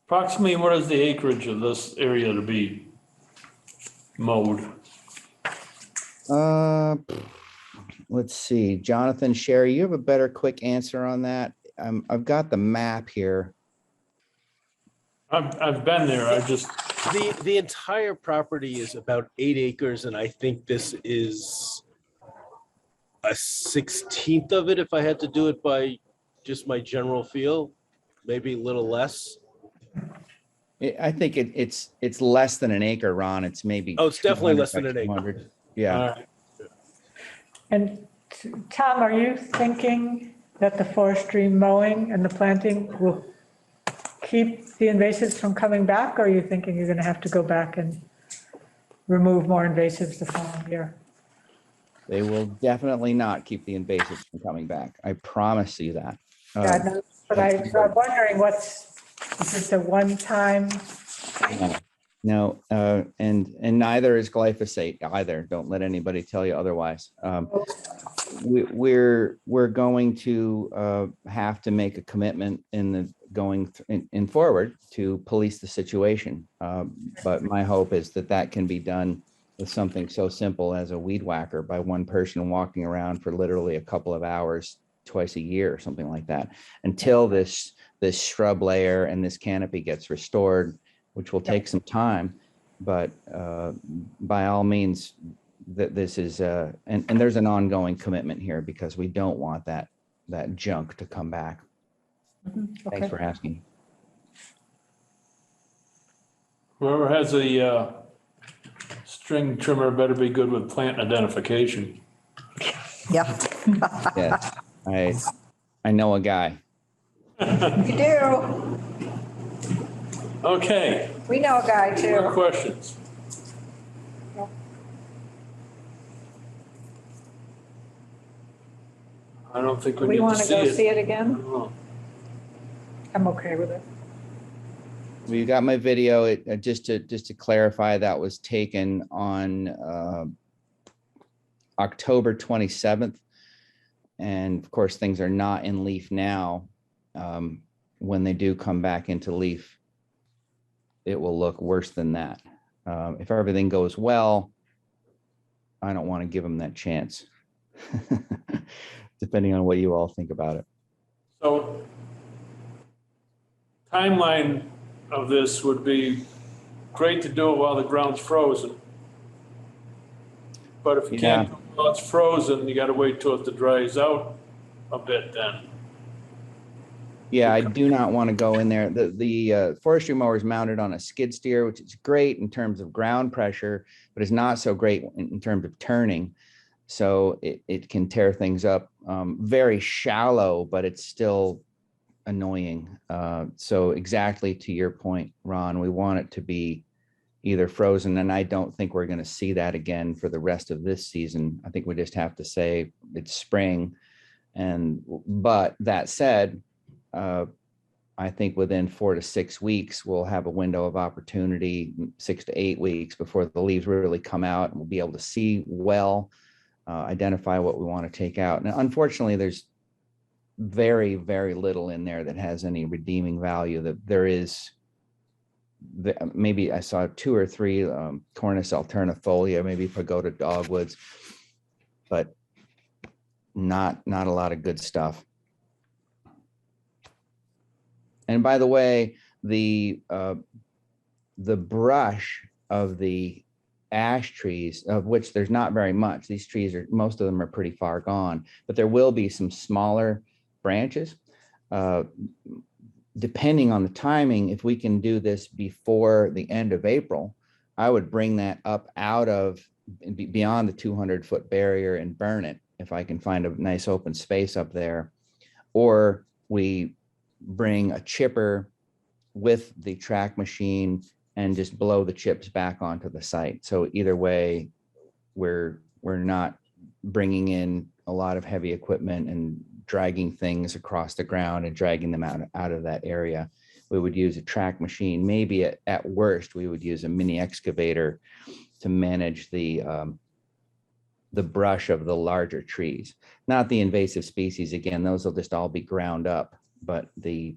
Approximately, what is the acreage of this area to be mowed? Let's see, Jonathan, Sherry, you have a better quick answer on that? I've got the map here. I've been there. I just. The entire property is about 8 acres, and I think this is a 16th of it if I had to do it by just my general feel, maybe a little less. I think it's less than an acre, Ron. It's maybe. Oh, it's definitely less than an acre. Yeah. And Tom, are you thinking that the forestry mowing and the planting will keep the invasives from coming back? Or are you thinking you're going to have to go back and remove more invasives the following year? They will definitely not keep the invasives from coming back. I promise you that. Yeah, no, but I'm wondering is it a one-time? No, and neither is glyphosate either. Don't let anybody tell you otherwise. we're going to have to make a commitment in the in forward to police the situation. But my hope is that that can be done with something so simple as a weed whacker by one person walking around for literally a couple of hours twice a year or something like that, until this shrub layer and this canopy gets restored, which will take some time. But by all means, that this is and there's an ongoing commitment here, because we don't want that junk to come back. Thanks for asking. Whoever has a string trimmer better be good with plant identification. Yeah. Yes, I know a guy. You do. Okay. We know a guy More too. questions? I don't think Do we we need want to to go see it I again? don't know. I'm okay with it. Well, you got my video. It just to clarify, that was taken on October 27th. And of course, things are not in leaf now. When they do come back into leaf, it will look worse than that. If everything goes well, I don't want to give them that chance, depending on what you all think about it. So timeline of this would be great to do it while the ground's frozen. But if you can't do it while it's frozen, you gotta wait till it dries out a bit then. Yeah, I do not want to go in there. The forestry mower is mounted on a skid steer, which is great in terms of ground pressure, but is not so great in terms of turning. So it can tear things up. Very shallow, but it's still annoying. So exactly to your point, Ron, we want it to be either frozen, and I don't think we're going to see that again for the rest of this season. I think we just have to say it's spring. But that said, I think within 4 to 6 weeks, we'll have a window of opportunity, 6 to 8 weeks, before the leaves really come out, and we'll be able to see well, identify what we want to take out. Now, unfortunately, there's very, very little in there that has any redeeming value. That there is, maybe I saw 2 or 3 Cornus alternifolia, maybe pagoda dogwoods, but not a lot of good stuff. And by the way, the brush of the ash trees, of which there's not very much, these trees are, most of them are pretty far gone, but there will be some smaller branches. Depending on the timing, if we can do this before the end of April, I would bring that up out of beyond the 200-foot barrier and burn it if I can find a nice open space up there. Or we bring a chipper with the track machine and just blow the chips back onto the site. So either way, we're not bringing in a lot of heavy equipment and dragging things across the ground and dragging them out of that area. We would use a track machine. Maybe at worst, we would use a mini excavator to manage the brush of the larger trees, not the invasive species. Again, those will just all be ground up, but the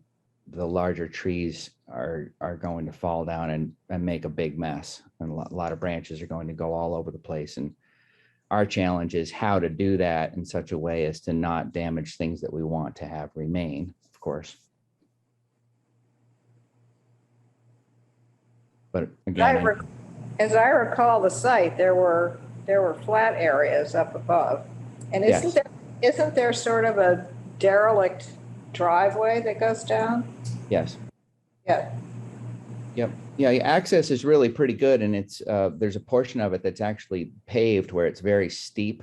larger trees are going to fall down and make a big mess. And a lot of branches are going to go all over the place. And our challenge is how to do that in such a way as to not damage things that we want to have remain, of course. But again, As I recall the site, there were flat areas up above. And isn't there sort of a derelict driveway that goes down? yes. Yeah. Yep. Yeah, access is really pretty good, and it's there's a portion of it that's actually paved where it's very steep.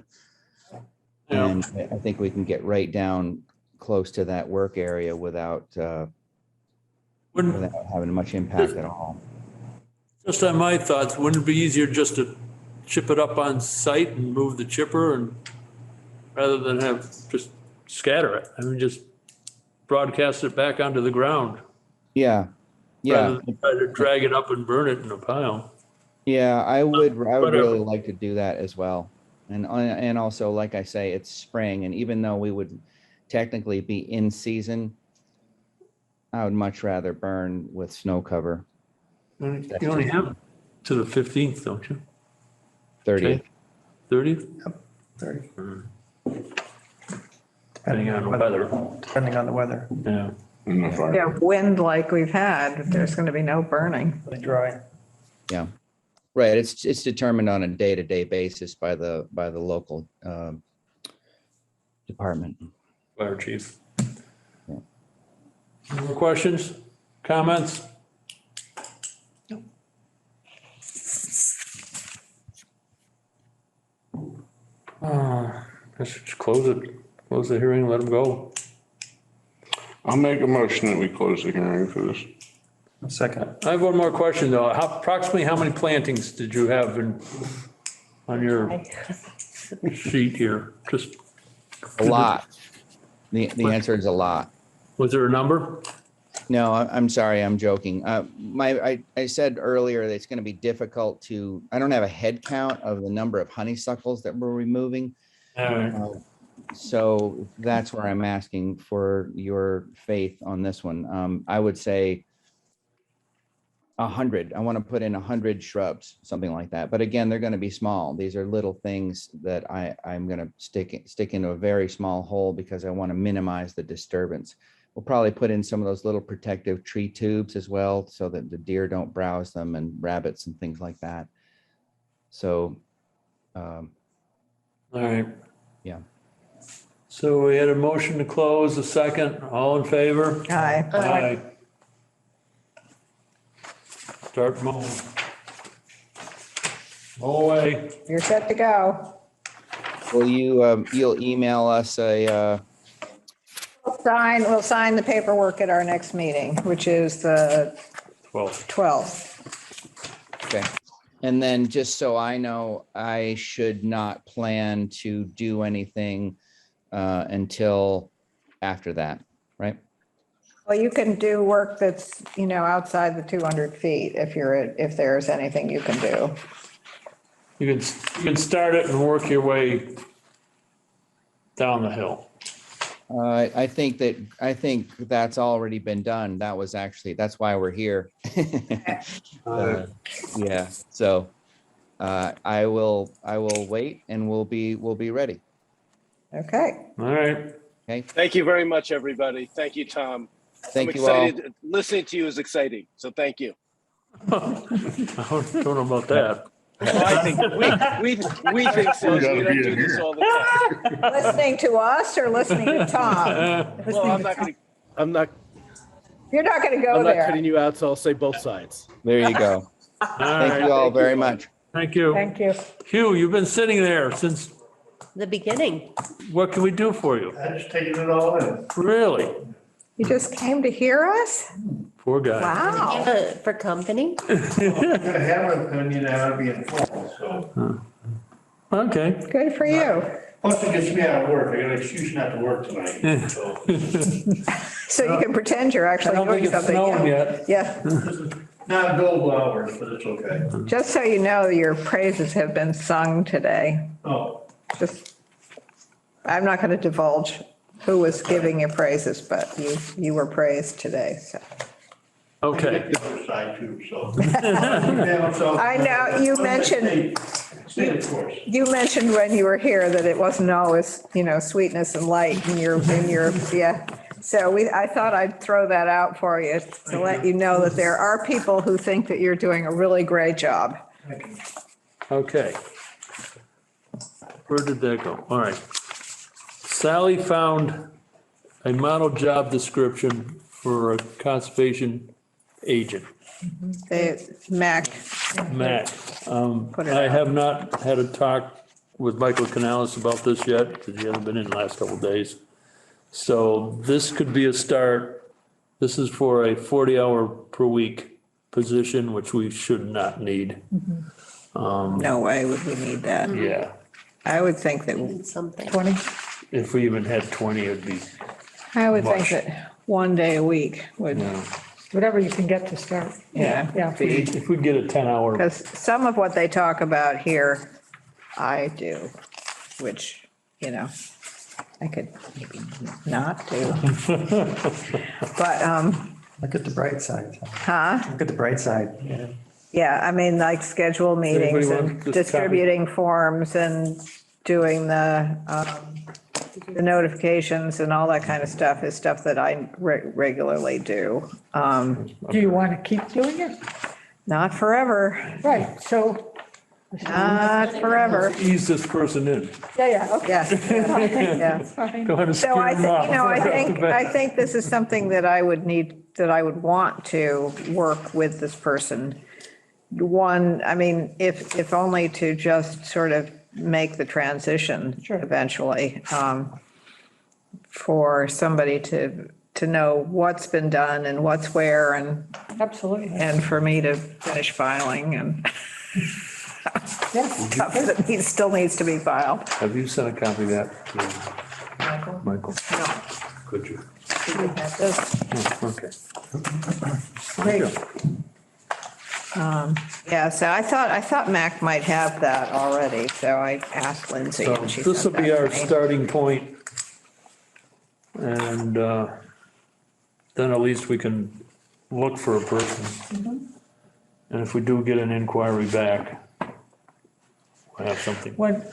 Yeah. And I think we can get right down close to that work area without having much impact at all. Just on my thoughts, wouldn't it be easier just to chip it up on site and move the chipper, and rather than have just scatter it? I mean, just broadcast it back onto the ground. Yeah. Yeah. Rather than try to drag it up and burn it in a pile. Yeah, I would really like to do that as well. And also, like I say, it's spring, and even though we would technically be in season, I would much rather burn with snow cover. You only have to the 15th, don't you? 30th. 30th? 30, Depending on the weather. depending on the weather. Yeah. Yeah, wind like we've had, there's going to be no burning. Really dry. Yeah, right. It's determined on a day-to-day basis by the local department. Fire chief. Any more questions, comments? Let's just close it, close the hearing, let them go. I'll make a motion that we close the hearing for this. Second. I have one more question, though. Approximately how many plantings did you have on your sheet here? Just. A lot. The answer is a lot. Was there a number? No, I'm sorry, I'm joking. I said earlier that it's going to be difficult I don't have a head count of the number of honeysuckles that we're removing. All right. So that's where I'm asking for your faith on this one. I would say 100. I want to put in 100 shrubs, something like that. But again, they're going to be small. These are little things that I'm going to stick into a very small hole because I want to minimize the disturbance. We'll probably put in some of those little protective tree tubes as well so that the deer don't browse them and rabbits and things like that. So, All right. Yeah. So we had a motion to close, a second. All in favor? Aye. Aye. Start mowing. Mow away. You're set to go. Will you, you'll email us We'll sign the paperwork at our next meeting, which is the 12th. Okay. And then just so I know, I should not plan to do anything until after that, right? Well, you can do work that's, outside the 200 feet if there's anything you can do. You can start it and work your way down the hill. I think that's already been done. That's why we're here. Yeah, so I will wait and we'll be ready. Okay. All right. Okay. Thank you very much, everybody. Thank you, Tom. Thank I'm you all. excited. Listening to you is exciting. So thank you. I don't know about that. Well, I think we think so. We don't do this all the time. Listening to us or listening to Tom? Well, I'm not You're not going to go I'm not there. cutting you out, so I'll say both sides. There you go. Thank you all very much. Thank you. Thank you. Hugh, you've been sitting there since, The beginning. what can we do for you? I just taking it all in. Really? You just came to hear us? Poor guy. Wow. For company? I'm gonna have an opinion, I ought to be informed, so. Okay. Good for you. Plus it gets me out of work, I got an excuse not to work tonight, so. So you can pretend you're I actually don't doing think it's something. snowing yet. Yeah. Not billable hours, but it's okay. Just so you know, your praises have been sung today. Oh, I'm not going to divulge who was giving you praises, but you were praised today, so. Okay. the other side too, so. Yeah, so- I know, you mentioned, State, of course. you mentioned when you were here that it wasn't always, sweetness and light in your, yeah. So I thought I'd throw that out for you to let you know that there are people who think that you're doing a really great job. Okay. Where did that go? All right. Sally found a model job description for a conservation agent. Mac. I have not had a talk with Michael Canales about this yet because he hasn't been in the last couple of days. So this could be a start. This is for a 40-hour per week position, which we should not need. No way would we need that. Yeah. I would think that Something. 20? If we even had 20, it'd be, I would think Much. that one day a week would, Whatever you can get to start. yeah. Yeah. if we get a 10-hour, Because some of what they talk about here, I do. which, you know, I could maybe not do. But, Look at the bright side. huh? Look at the bright side, yeah. Yeah, I mean, like schedule meetings anybody want and this copy? distributing forms and doing the notifications and all that kind of stuff is stuff that I regularly do. Do you want to keep doing it? Not forever, Right, so, not forever. Ease this person in. yeah, okay. Yeah. Fine. Go ahead and So scare I them think, off. you know, I think this is something that I would need, that I would want to work with this person. One, I mean, if only to just sort of make the transition Sure. eventually, for somebody to know what's been done and what's where, and Absolutely. for me to finish filing and Yes. stuff that still needs to be filed. Have you sent a copy of that to Michael? No. Could you? This- Okay. Great. Yeah, so I thought Mac might have that already, so I asked Lindsay. So and she this will sent be that to our me. starting point. And then at least we can look for a person. And if we do get an inquiry back, we'll have something. When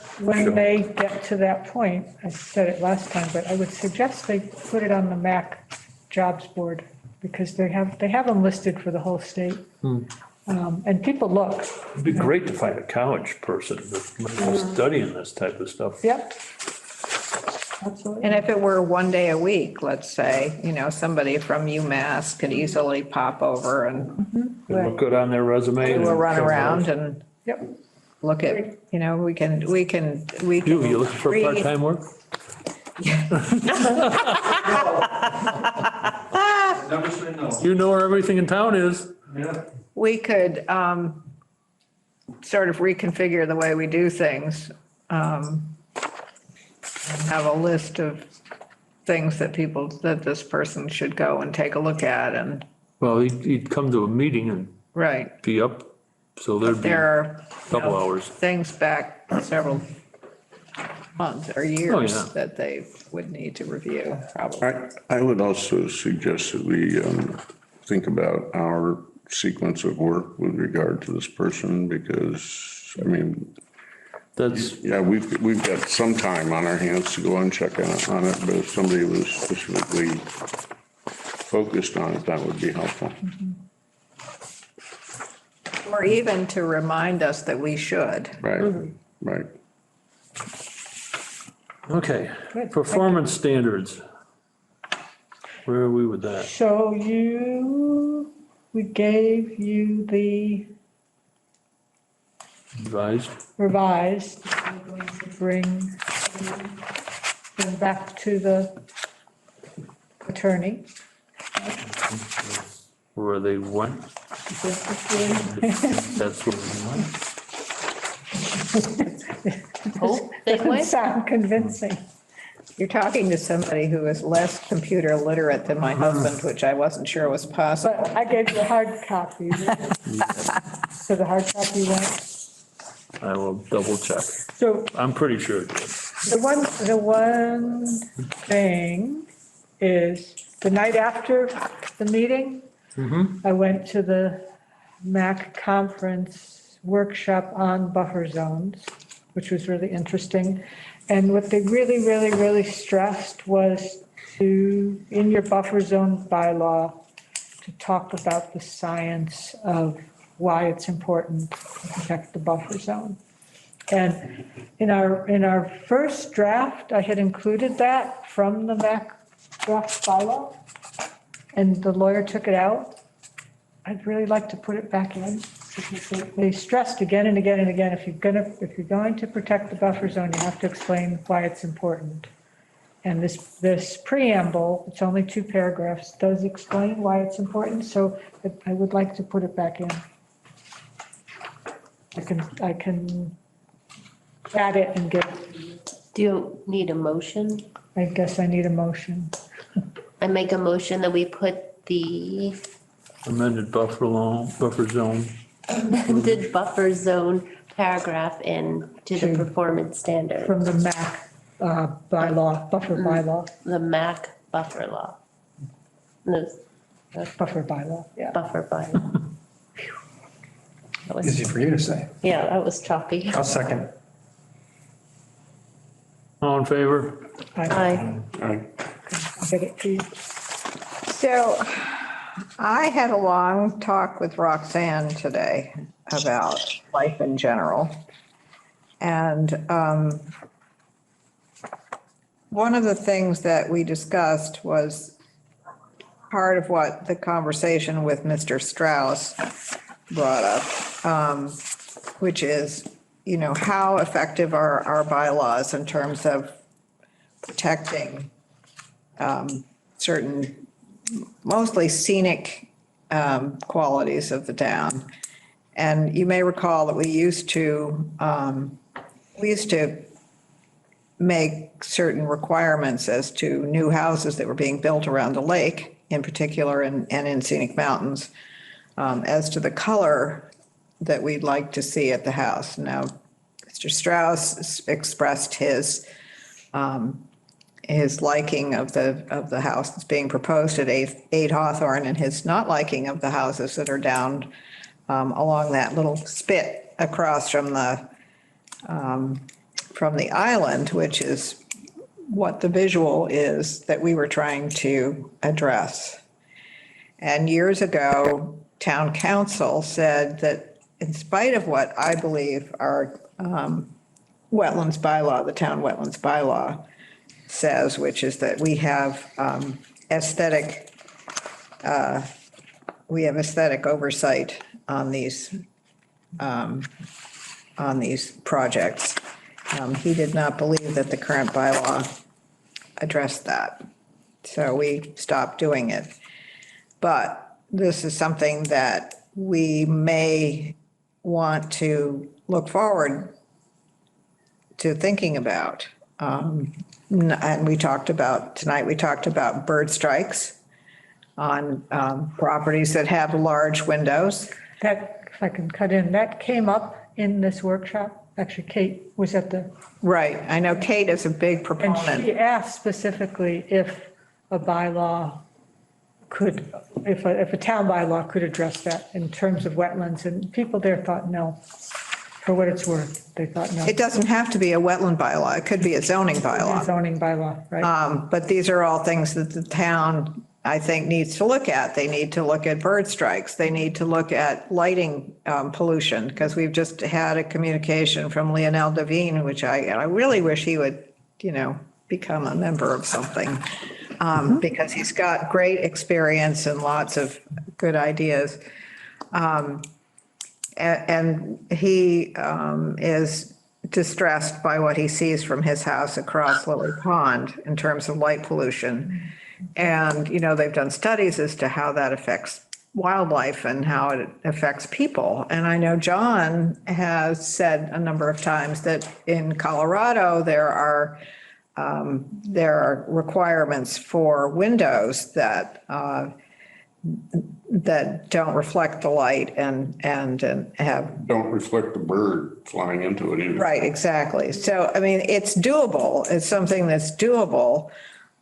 they get to that point, I said it last time, but I would suggest they put it on the MAC jobs board because they have them listed for the whole state. And people look. It'd be great to find a college person that's studying this type of stuff. Yep. Absolutely. And if it were one day a week, let's say, you know, somebody from UMass could easily pop over and They look good on their resume. do a and run come around out. and Yep. look at, you know, we can. You looking for read- part-time work? Never say no. You know where everything in town is. Yeah. We could sort of reconfigure the way we do things. And have a list of things that this person should go and take a look at and, Well, he'd come to a meeting and right. be up, so there'd be There a are couple hours. things back several months or Oh, years yeah. that they would need to review, probably. I would also suggest that we think about our sequence of work with regard to this person because, I mean, That's, yeah, we've got some time on our hands to go and check on it, but if somebody was specifically focused on it, that would be helpful. Or even to remind us that we should. Right, right. okay. Good. Performance standards. Where are we with that? So we gave you the Revised? revised, we're going to bring them back to the attorney. Where they went? That's where we went. Oh, they Doesn't went? sound convincing. You're talking to somebody who is less computer literate than my husband, which I wasn't sure was possible. But I gave you a hard copy. So the hard copy went. I will double check. So I'm pretty sure it did. the one thing is the night after the meeting, I went to the MAC conference workshop on buffer zones, which was really interesting. And what they really, really, really stressed was to, in your buffer zone bylaw, to talk about the science of why it's important to protect the buffer zone. And in our first draft, I had included that from the MAC draft bylaw, and the lawyer took it out. I'd really like to put it back in, because they stressed again and again and again, if you're going to protect the buffer zone, you have to explain why it's important. And this preamble, it's only 2 paragraphs, does explain why it's important, so I would like to put it back in. I can add it and get, Do you need a motion? I guess I need a motion. I make a motion that we put the Amended buffer zone. amended buffer zone paragraph in to the performance standard. From the MAC bylaw, buffer bylaw, The MAC buffer law. No, buffer bylaw, yeah. buffer bylaw. That was- Easy for you to say. Yeah, that was choppy. I'll second. All in favor? Aye. Aye. I'll get it to you. So I had a long talk with Roxanne today about life in general. And one of the things that we discussed was part of what the conversation with Mr. Strauss brought up, which is, you know, how effective are our bylaws in terms of protecting certain, mostly scenic qualities of the town. And you may recall that we used to make certain requirements as to new houses that were being built around the lake in particular and in scenic mountains, as to the color that we'd like to see at the house. Now, Mr. Strauss expressed his liking of the house that's being proposed at 8 Hawthorne and his not liking of the houses that are down along that little spit across from the island, which is what the visual is that we were trying to address. And years ago, town council said that in spite of what I believe our wetlands bylaw, the town wetlands bylaw says, which is that we have aesthetic oversight on these projects. He did not believe that the current bylaw addressed that. So we stopped doing it. But this is something that we may want to look forward to thinking about. And we talked about, tonight we talked about bird strikes on properties that have large windows. That, if I can cut in, that came up in this workshop. Actually, Kate was at the. Right, I know Kate is a big proponent. And she asked specifically if a bylaw could, if a town bylaw could address that in terms of wetlands, and people there thought no. For what it's worth, they thought no. It doesn't have to be a wetland bylaw, it could be a zoning bylaw. Zoning bylaw, right. But these are all things that the town, I think, needs to look at. They need to look at bird strikes. They need to look at lighting pollution, because we've just had a communication from Lionel Devine, which I really wish he would, you know, become a member of something, because he's got great experience and lots of good ideas. And he is distressed by what he sees from his house across Lily Pond in terms of light pollution. And, you know, they've done studies as to how that affects wildlife and how it affects people. And I know John has said a number of times that in Colorado, there are requirements for windows that don't reflect the light and have. Don't reflect the bird flying into it either. Right, exactly. So, I mean, it's doable. It's something that's doable.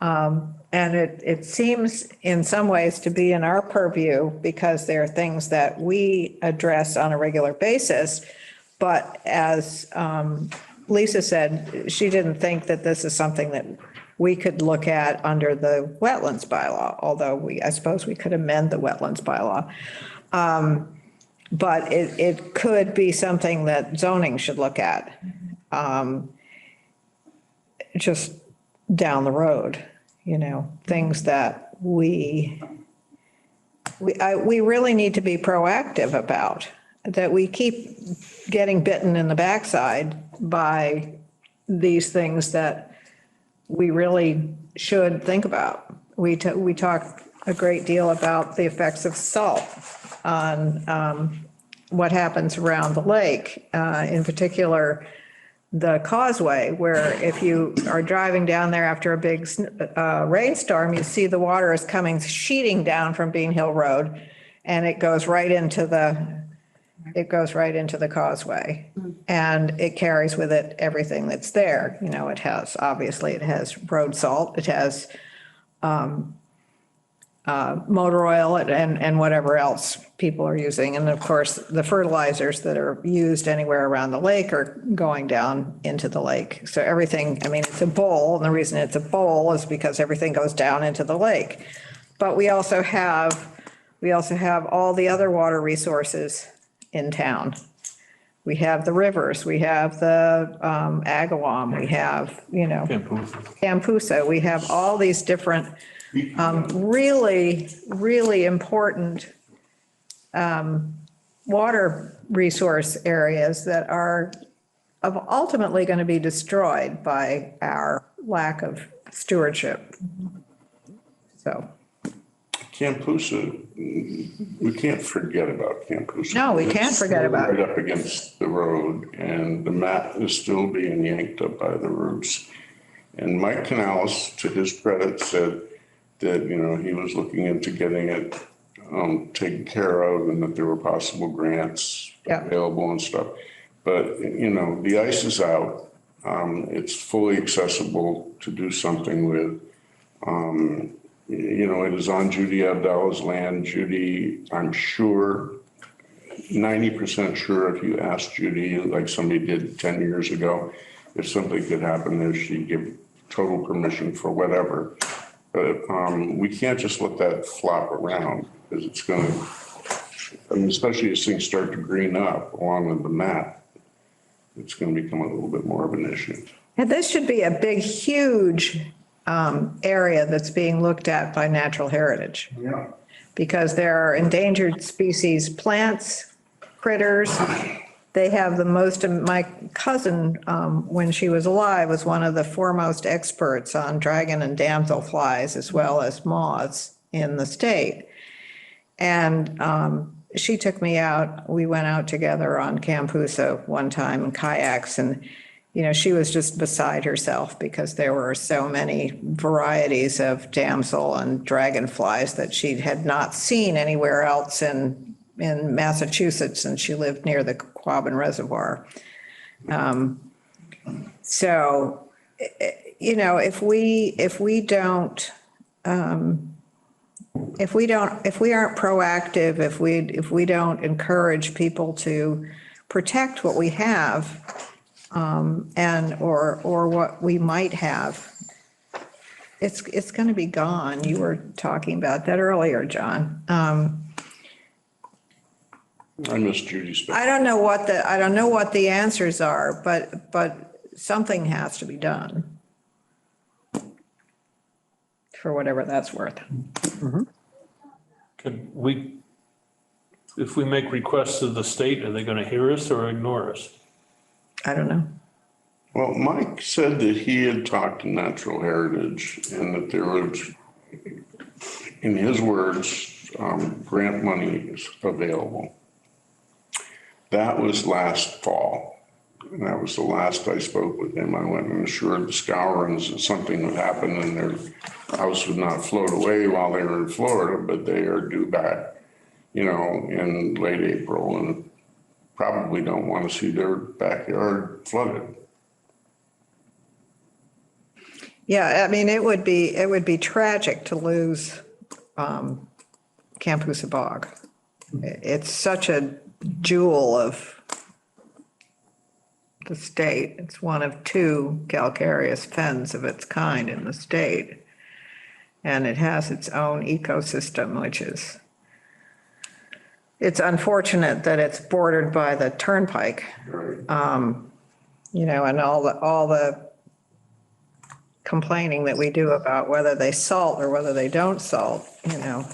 And it seems in some ways to be in our purview because there are things that we address on a regular basis. But as Lisa said, she didn't think that this is something that we could look at under the wetlands bylaw, although I suppose we could amend the wetlands bylaw. But it could be something that zoning should look at just down the road, you know, things that we really need to be proactive about, that we keep getting bitten in the backside by these things that we really should think about. We talk a great deal about the effects of salt on what happens around the lake, in particular, the causeway, where if you are driving down there after a big rainstorm, you see the water is coming sheeting down from Bean Hill Road, and it goes right into the it goes right into the causeway. And it carries with it everything that's there. You know, it has, obviously, it has road salt, it has motor oil and whatever else people are using. And of course, the fertilizers that are used anywhere around the lake are going down into the lake. So everything, I mean, it's a bowl, and the reason it's a bowl is because everything goes down into the lake. But we also have all the other water resources in town. We have the rivers, we have the Agawam, we have, you know, Campusa, we have all these different really, really important water resource areas that are ultimately going to be destroyed by our lack of stewardship. So. Campusa, we can't forget about Campusa. No, we can't forget about it. Right up against the road, and the mat is still being yanked up by the roots. And Mike Canales, to his credit, said that, you know, he was looking into getting it taken care of, and that there were possible grants available and stuff. But, you know, the ice is out. It's fully accessible to do something with. You know, it is on Judy Abdallah's land. Judy, I'm sure, 90% sure, if you asked Judy, like somebody did 10 years ago, if something could happen there, she'd give total permission for whatever. But we can't just let that flop around, because it's going to, I mean, especially as things start to green up along with the mat, it's going to become a little bit more of an issue. And this should be a big, huge area that's being looked at by Natural Heritage. Yeah. Because there are endangered species, plants, critters. They have the most, my cousin, when she was alive, was one of the foremost experts on dragon and damselflies, as well as moths in the state. And she took me out, we went out together on Campusa one time in kayaks, and you know, she was just beside herself because there were so many varieties of damsel and dragonflies that she had not seen anywhere else in Massachusetts, and she lived near the Quabbin Reservoir. So, you know, if we aren't proactive, if we don't encourage people to protect what we have, or what we might have, it's going to be gone. You were talking about that earlier, John. I miss Judy's speech. I don't know what the answers are, but something has to be done for whatever that's worth. Could we, if we make requests to the state, are they going to hear us or ignore us? I don't know. Well, Mike said that he had talked to Natural Heritage and that there was, in his words, grant money is available. That was last fall. And that was the last I spoke with him. I went and assured the Scourins that something would happen and their house would not float away while they were in Florida, but they are due back, you know, in late April, and probably don't want to see their backyard flooded. Yeah, I mean, it would be tragic to lose Campusa Bog. It's such a jewel of the state. It's one of two calcareous fens of its kind in the state. And it has its own ecosystem, which is, it's unfortunate that it's bordered by the turnpike. You know, and all the complaining that we do about whether they salt or whether they don't salt, you know,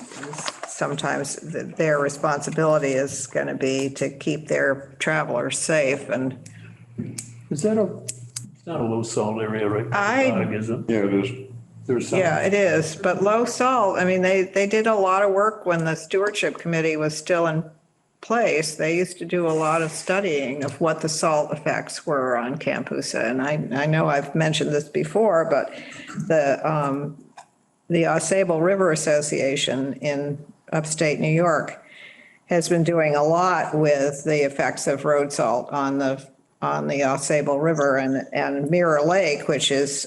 sometimes their responsibility is going to be to keep their travelers safe. And is that it's not a low salt area, right? Is it? Yeah, it is. There's some. yeah, it is. But low salt, I mean, they did a lot of work when the stewardship committee was still in place. They used to do a lot of studying of what the salt effects were on Campusa. And I know I've mentioned this before, but the Au Sable River Association in upstate New York has been doing a lot with the effects of road salt on the Sable River and Mirror Lake, which is,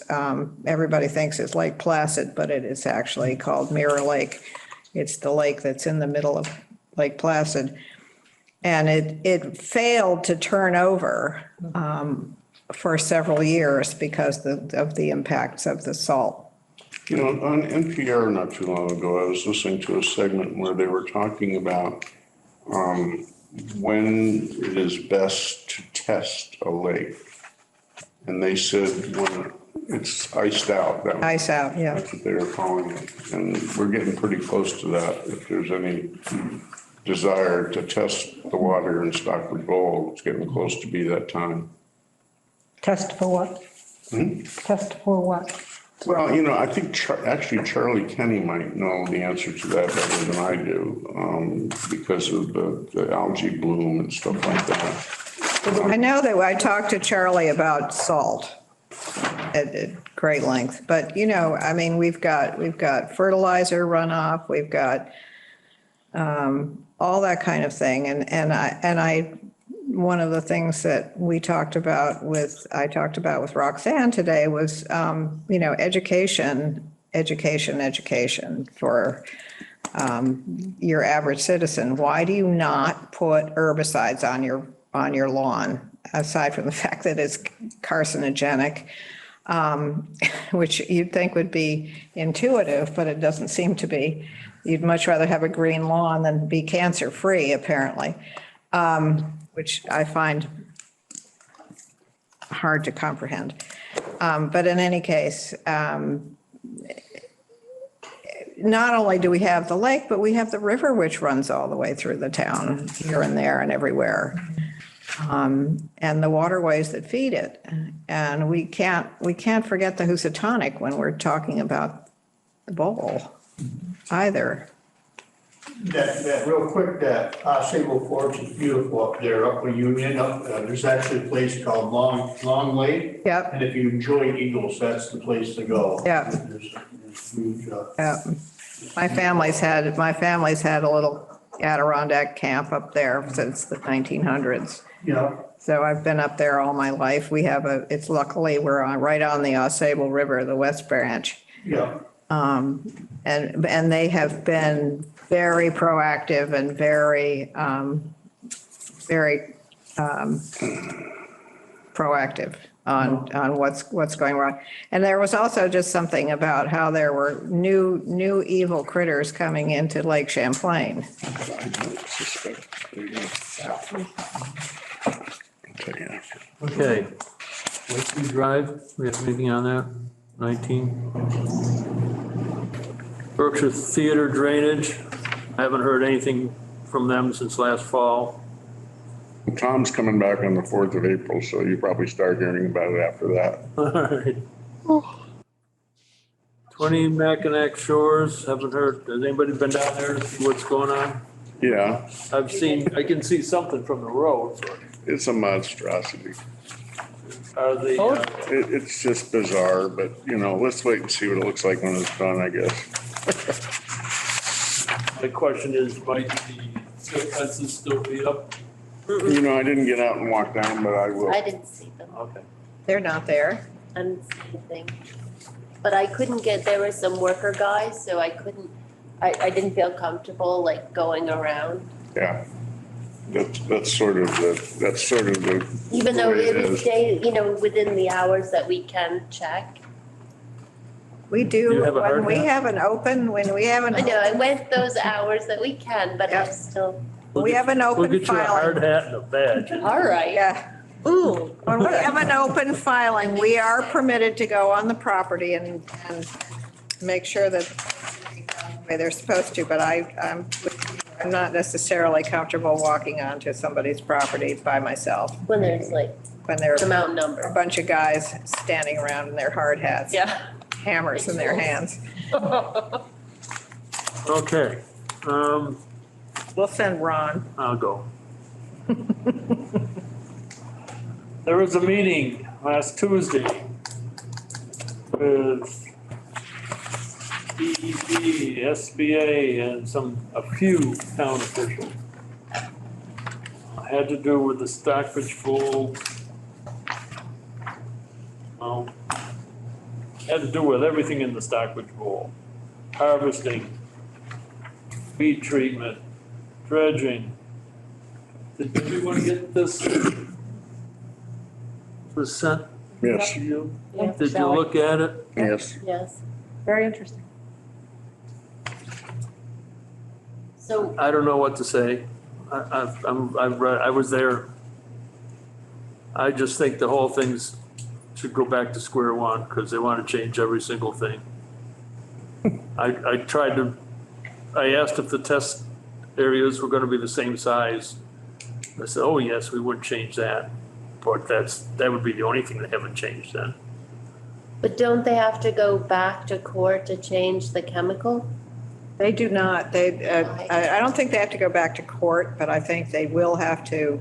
everybody thinks is Lake Placid, but it is actually called Mirror Lake. It's the lake that's in the middle of Lake Placid. And it failed to turn over for several years because of the impacts of the salt. You know, on NPR not too long ago, I was listening to a segment where they were talking about when it is best to test a lake. And they said when it's iced out. Ice out, yeah. That's what they were calling it. And we're getting pretty close to that. If there's any desire to test the water in Stockbridge Bowl, it's getting close to be that time. Test for what? Test for what? Well, you know, I think actually Charlie Kenny might know the answer to that better than I do, because of the algae bloom and stuff like that. I know that I talked to Charlie about salt at great length, but you know, I mean, we've got fertilizer runoff, we've got all that kind of thing, and I one of the things that I talked about with Roxanne today was, you know, education for your average citizen. Why do you not put herbicides on your lawn, aside from the fact that it's carcinogenic, which you'd think would be intuitive, but it doesn't seem to be. You'd much rather have a green lawn than be cancer-free, apparently. Which I find hard to comprehend. But in any case, not only do we have the lake, but we have the river, which runs all the way through the town, here and there and everywhere. And the waterways that feed it. And we can't forget the Housatonic when we're talking about the bowl either. That real quick, that Sable Forge is beautiful up there, up where Union, there's actually a place called Long Lake. Yep. And if you enjoy eagles, that's the place to go. Yeah. There's huge, Yeah. My family's had a little Adirondack camp up there since the 1900s. Yeah. So I've been up there all my life. It's luckily we're right on the Sable River, the West Branch. Yeah. And they have been very proactive and very proactive on what's going wrong. And there was also just something about how there were new evil critters coming into Lake Champlain. Okay. Lakeview Drive, we have anything on that? 19. Berkshire Theater drainage. I haven't heard anything from them since last fall. Tom's coming back on the 4th of April, so you probably start hearing about it after that. All right. 20 Mackinac Shores, haven't heard. Has anybody been down there to see what's going on? Yeah. I can see something from the road. It's a monstrosity. Are they? It's just bizarre, but you know, let's wait and see what it looks like when it's done, I guess. The question is, might the fences still be up? You know, I didn't get out and walk down, but I will. I didn't see them. Okay. They're not there. I didn't see anything. But I couldn't there were some worker guys, so I didn't feel comfortable like going around. Yeah. That's sort of the. Even though way it was within the hours that we can check. We do, You have a hard when we hat? have an open. I know, I went those hours that we can, but I still. We have an We'll open get you a hard filing. hat and a badge. All right. Yeah. Ooh. When we have an open filing, we are permitted to go on the property and make sure that the way they're supposed to, but I'm not necessarily comfortable walking onto somebody's property by myself. When there's When there's the mountain number. a bunch of guys standing around in their hard hats. Yeah. Hammers in their hands. Okay. We'll send Ron. I'll go. There was a meeting last Tuesday with DEP, SBA, and a few town officials. had to do with the Stockbridge pool. Well, had to do with everything in the Stockbridge pool. Harvesting, weed treatment, dredging. Did everyone get this? Was sent Yes. to you? Yeah. Did you look at it? Yes. Yes. Very interesting. So I don't know what to say. I've read, I was there. I just think the whole thing's should go back to square one because they want to change every single thing. I tried to, I asked if the test areas were going to be the same size. I said, oh yes, we wouldn't change that. But that would be the only thing they haven't changed then. but don't they have to go back to court to change the chemical? They do not. I don't think they have to go back to court, but I think they will have to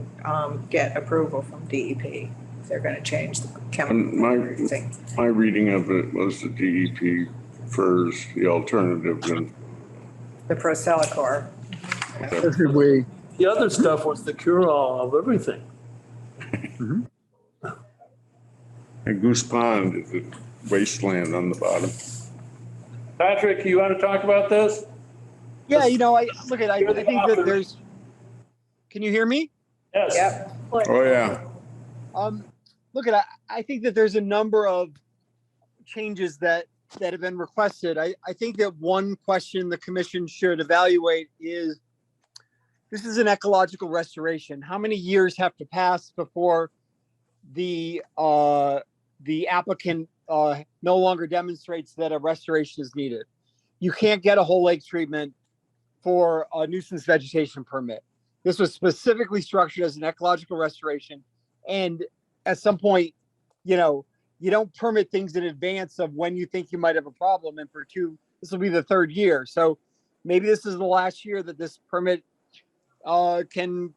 get approval from DEP if they're going to change the chemical. My reading of it was the DEP prefers the alternative than The Procelicor. The other stuff was the cure-all of everything. and Goose Pond is a wasteland on the bottom. Patrick, you want to talk about this? Yeah, I think that there's, can you hear me? Yes. Yep. Oh, yeah. I think that there's a number of changes that have been requested. I think that one question the commission should evaluate is, this is an ecological restoration. How many years have to pass before the applicant no longer demonstrates that a restoration is needed? You can't get a whole lake treatment for a nuisance vegetation permit. This was specifically structured as an ecological restoration. And at some point, you don't permit things in advance of when you think you might have a problem. And this will be the third year. So maybe this is the last year that this permit can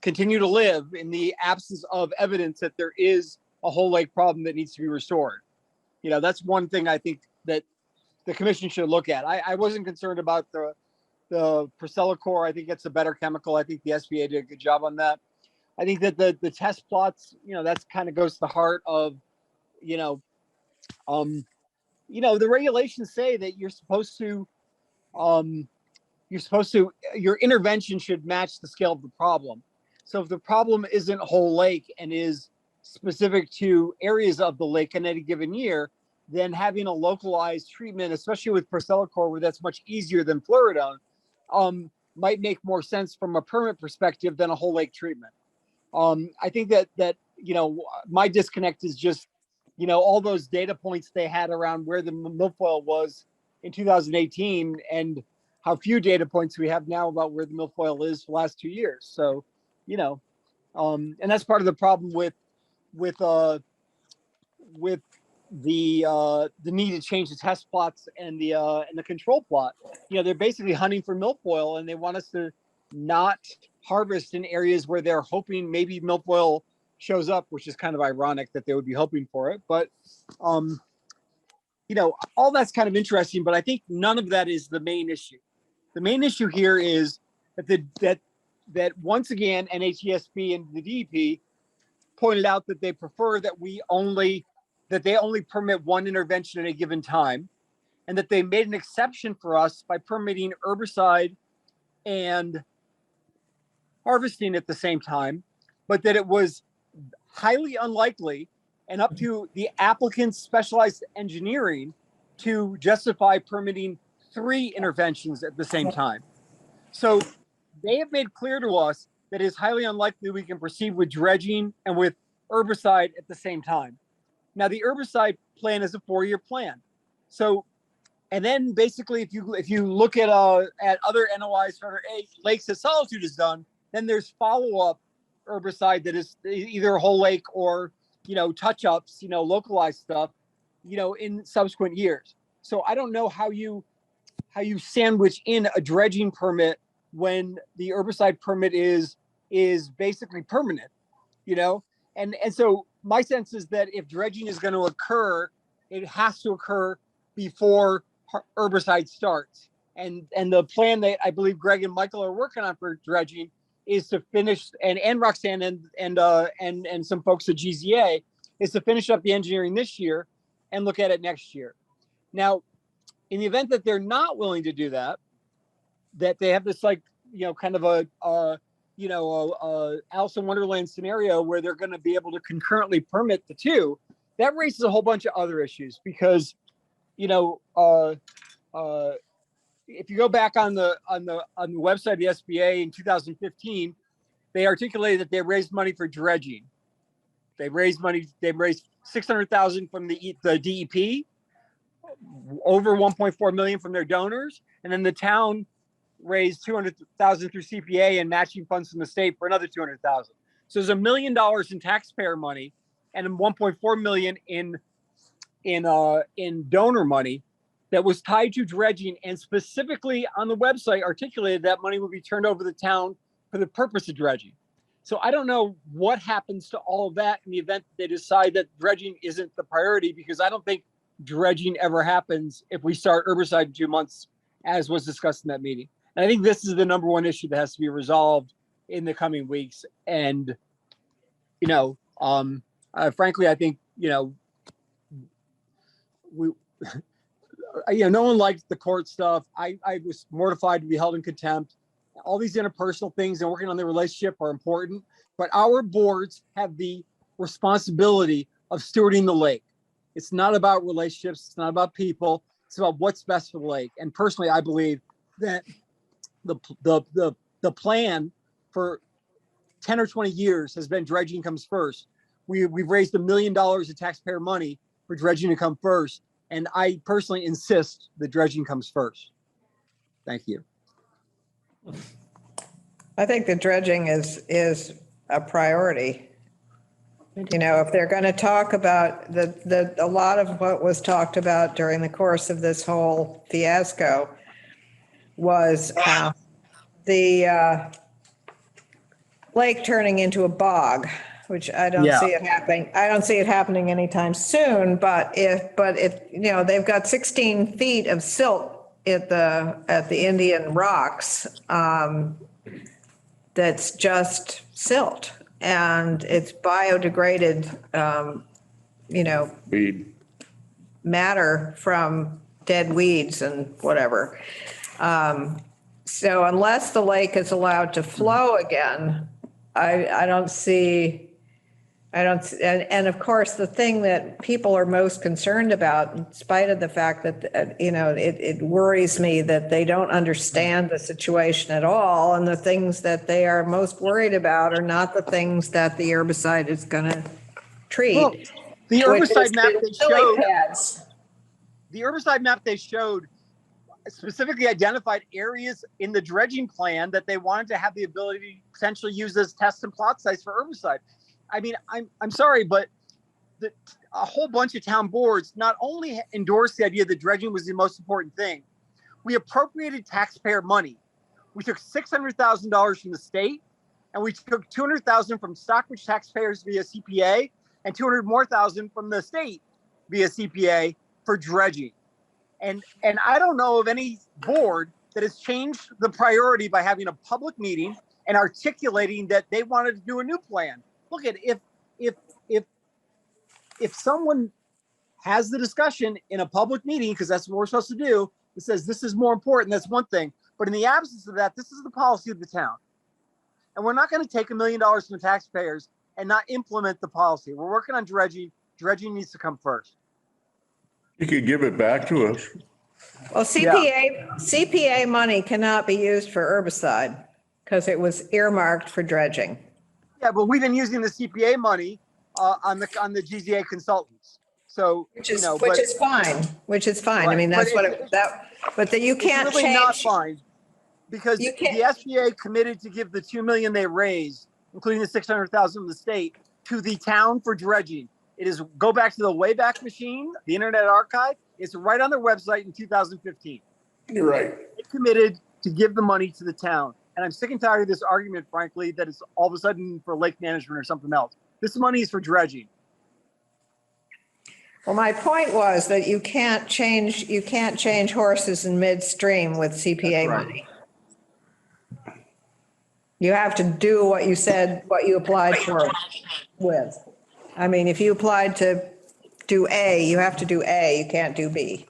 continue to live in the absence of evidence that there is a whole lake problem that needs to be restored. That's one thing I think that the commission should look at. I wasn't concerned about the Procelicor. I think it's a better chemical. I think the SBA did a good job on that. I think that the test plots, that's kind of goes to the heart of, the regulations say that your intervention should match the scale of the problem. So if the problem isn't a whole lake and is specific to areas of the lake in any given year, then having a localized treatment, especially with Procelicor, where that's much easier than fluoridone, might make more sense from a permit perspective than a whole lake treatment. I think that my disconnect is just, all those data points they had around where the milfoil was in 2018 and how few data points we have now about where the milfoil is for the last 2 years. So, and that's part of the problem with the need to change the test plots and the control plot. They're basically hunting for milfoil, and they want us to not harvest in areas where they're hoping maybe milfoil shows up, which is kind of ironic that they would be hoping for it. But all that's kind of interesting, but I think none of that is the main issue. The main issue here is that once again, NHESB and the DEP pointed out that they prefer that they only permit one intervention at a given time, and that they made an exception for us by permitting herbicide and harvesting at the same time, but that it was highly unlikely and up to the applicant's specialized engineering to justify permitting 3 interventions at the same time. So they have made clear to us that it's highly unlikely we can proceed with dredging and with herbicide at the same time. Now, the herbicide plan is a 4-year plan. So, and then basically, if you look at other NOIs for other lakes that Solitude has done, then there's follow-up herbicide that is either a whole lake or touch-ups, localized stuff, in subsequent years. So I don't know how you sandwich in a dredging permit when the herbicide permit is basically permanent, and so my sense is that if dredging is going to occur, it has to occur before herbicide starts. And the plan that I believe Greg and Michael are working on for dredging is to finish, and Roxanne and some folks at GZA, is to finish up the engineering this year and look at it next year. Now, in the event that they're not willing to do that, that they have this like, kind of a Alice in Wonderland scenario where they're going to be able to concurrently permit the two, that raises a whole bunch of other issues because, if you go back on the website of the SBA in 2015, they articulated that they raised money for dredging. They raised $600,000 from the DEP, over 1.4 million from their donors, and then the town raised 200,000 through CPA and matching funds from the state for another 200,000. So there's $1 million in taxpayer money and 1.4 million in donor money that was tied to dredging, and specifically on the website articulated that money would be turned over to the town for the purpose of dredging. So I don't know what happens to all of that in the event that they decide that dredging isn't the priority, because I don't think dredging ever happens if we start herbicide in 2 months, as was discussed in that meeting. And I think this is the number one issue that has to be resolved in the coming weeks. And, frankly, I think, no one liked the court stuff. I was mortified to be held in contempt. All these interpersonal things and working on the relationship are important, but our boards have the responsibility of stewarding the lake. It's not about relationships. It's not about people. It's about what's best for the lake. And personally, I believe that the plan for 10 or 20 years has been dredging comes first. We've raised $1 million of taxpayer money for dredging to come first. And I personally insist that dredging comes first. Thank you. I think the dredging is a priority. If they're going to talk about a lot of what was talked about during the course of this whole fiasco was the lake turning into a bog, which I don't see it happening. I don't see it happening anytime soon. But if they've got 16 feet of silt at the Indian Rocks, that's just silt, and it's biodegraded, Weed. matter from dead weeds and whatever. So unless the lake is allowed to flow again, I don't see, and of course, the thing that people are most concerned about, in spite of the fact that, it worries me that they don't understand the situation at all. And the things that they are most worried about are not the things that the herbicide is going to treat. Well, the herbicide map they showed, pads. the herbicide map they showed specifically identified areas in the dredging plan that they wanted to have the ability to potentially use as test and plot sites for herbicide. I mean, I'm sorry, but a whole bunch of town boards not only endorsed the idea that dredging was the most important thing, we appropriated taxpayer money. We took $600,000 from the state, and we took $200,000 from Stockbridge taxpayers via CPA, and $200,000 more from the state via CPA for dredging. And I don't know of any board that has changed the priority by having a public meeting and articulating that they wanted to do a new plan. Look at if someone has the discussion in a public meeting, because that's what we're supposed to do, it says this is more important, that's one thing. But in the absence of that, this is the policy of the town. And we're not going to take $1 million from the taxpayers and not implement the policy. We're working on dredging. Dredging needs to come first. You could give it back to us. Well, CPA money cannot be used for herbicide because it was earmarked for dredging. Yeah, but we've been using the CPA money on the GZA consultants. So which is fine. Right. I mean, that's you can't really change. Not fine, because the SBA committed to give the $2 million they raised, including the $600,000 from the state, to the town for dredging. It is go back to the Wayback Machine, the Internet Archive. It's right on their website in 2015. You're right. They committed to give the money to the town. And I'm sick and tired of this argument, frankly, that it's all of a sudden for lake management or something else. This money is for dredging. Well, my point was that you can't change horses in midstream with CPA money. You have to do what you said, what you applied for with. I mean, if you applied to do A, you have to do A, you can't do B.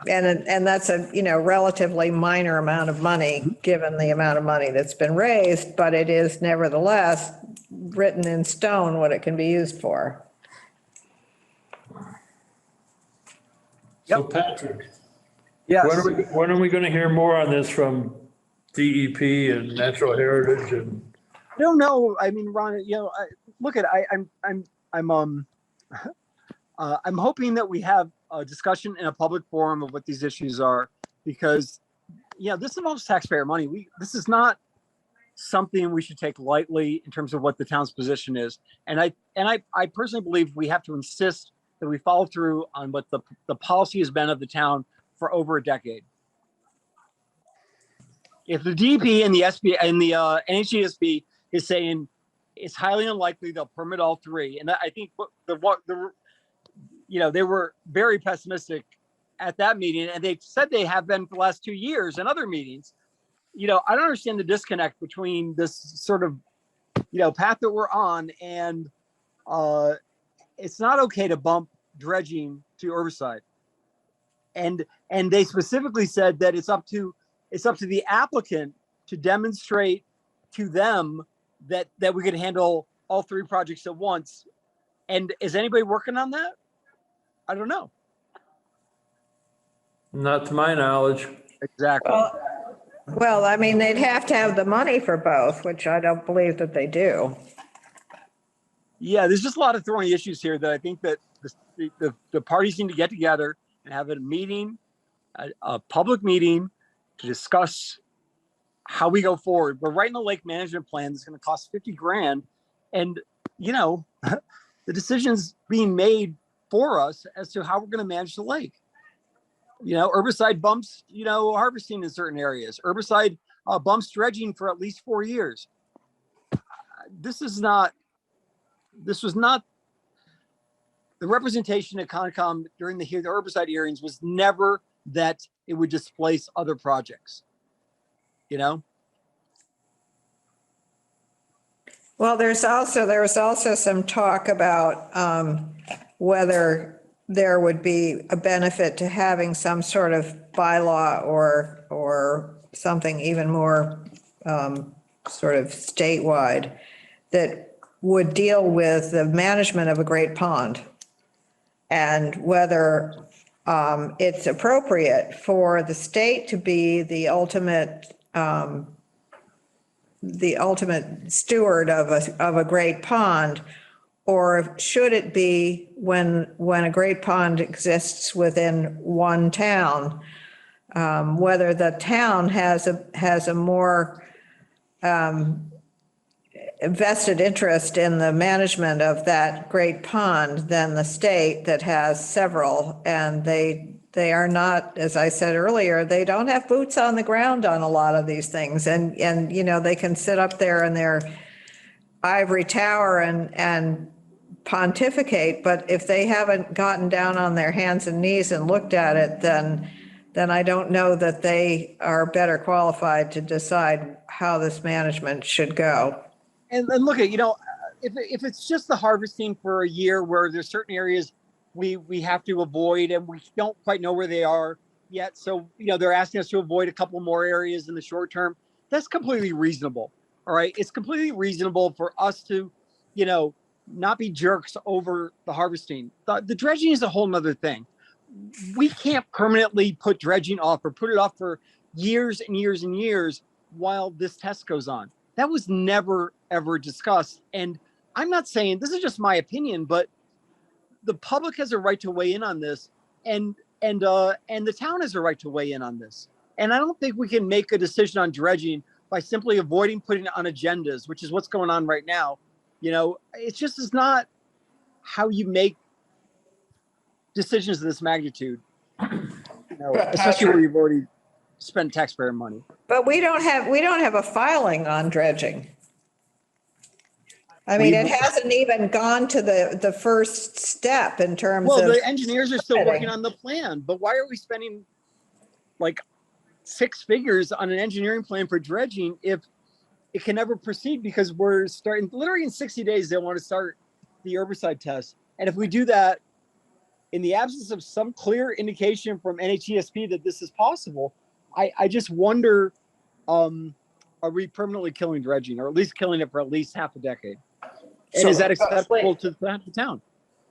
And that's a, relatively minor amount of money, given the amount of money that's been raised, but it is nevertheless written in stone what it can be used for. So Patrick. Yes. When are we going to hear more on this from DEP and Natural Heritage and? I don't know. I mean, Ron, look at, I'm hoping that we have a discussion in a public forum of what these issues are, because, this involves taxpayer money. This is not something we should take lightly in terms of what the town's position is. And I personally believe we have to insist that we follow through on what the policy has been of the town for over a decade. If the DEP and the SB and the NHESB is saying it's highly unlikely they'll permit all three, and I think they were very pessimistic at that meeting, and they said they have been for the last 2 years in other meetings. I don't understand the disconnect between this sort of, path that we're on, and it's not okay to bump dredging to Herbicide. And they specifically said that it's up to the applicant to demonstrate to them that we could handle all three projects at once. And is anybody working on that? I don't know. Not to my knowledge. Exactly. Well, I mean, they'd have to have the money for both, which I don't believe that they do. Yeah, there's just a lot of thorny issues here that I think that the parties need to get together and have a meeting, a public meeting, to discuss how we go forward. We're writing a lake management plan that's going to cost 50 grand. And, the decision's being made for us as to how we're going to manage the lake. Herbicide bumps, harvesting in certain areas. Herbicide bumps dredging for at least 4 years. This was not the representation at Concom during the herbicide hearings was never that it would displace other projects. Well, there was also some talk about whether there would be a benefit to having some sort of bylaw or something even more sort of statewide that would deal with the management of a great pond, and whether it's appropriate for the state to be the ultimate steward of a great pond, or should it be when a great pond exists within one town, whether the town has a more vested interest in the management of that great pond than the state that has several, and they are not, as I said earlier, they don't have boots on the ground on a lot of these things, and they can sit up there in their ivory tower and pontificate, but if they haven't gotten down on their hands and knees and looked at it, then I don't know that they are better qualified to decide how this management should go. And look at, if it's just the harvesting for a year where there's certain areas we have to avoid and we don't quite know where they are yet. So, they're asking us to avoid a couple more areas in the short term. That's completely reasonable. All right. It's completely reasonable for us to, not be jerks over the harvesting. The dredging is a whole nother thing. We can't permanently put dredging off or put it off for years and years and years while this test goes on. That was never, ever discussed. And I'm not saying, this is just my opinion, but the public has a right to weigh in on this, and the town has a right to weigh in on this. And I don't think we can make a decision on dredging by simply avoiding putting it on agendas, which is what's going on right now. It just is not how you make decisions of this magnitude, especially where you've already spent taxpayer money. But we don't have a filing on dredging. I mean, it hasn't even gone to the first step in terms of. Well, the engineers are still working on the plan, but why are we spending like six figures on an engineering plan for dredging if it can never proceed because we're starting literally in 60 days. They want to start the herbicide test. And if we do that in the absence of some clear indication from NHESP that this is possible, I just wonder, are we permanently killing dredging or at least killing it for at least half a decade? And So, is that acceptable to the town?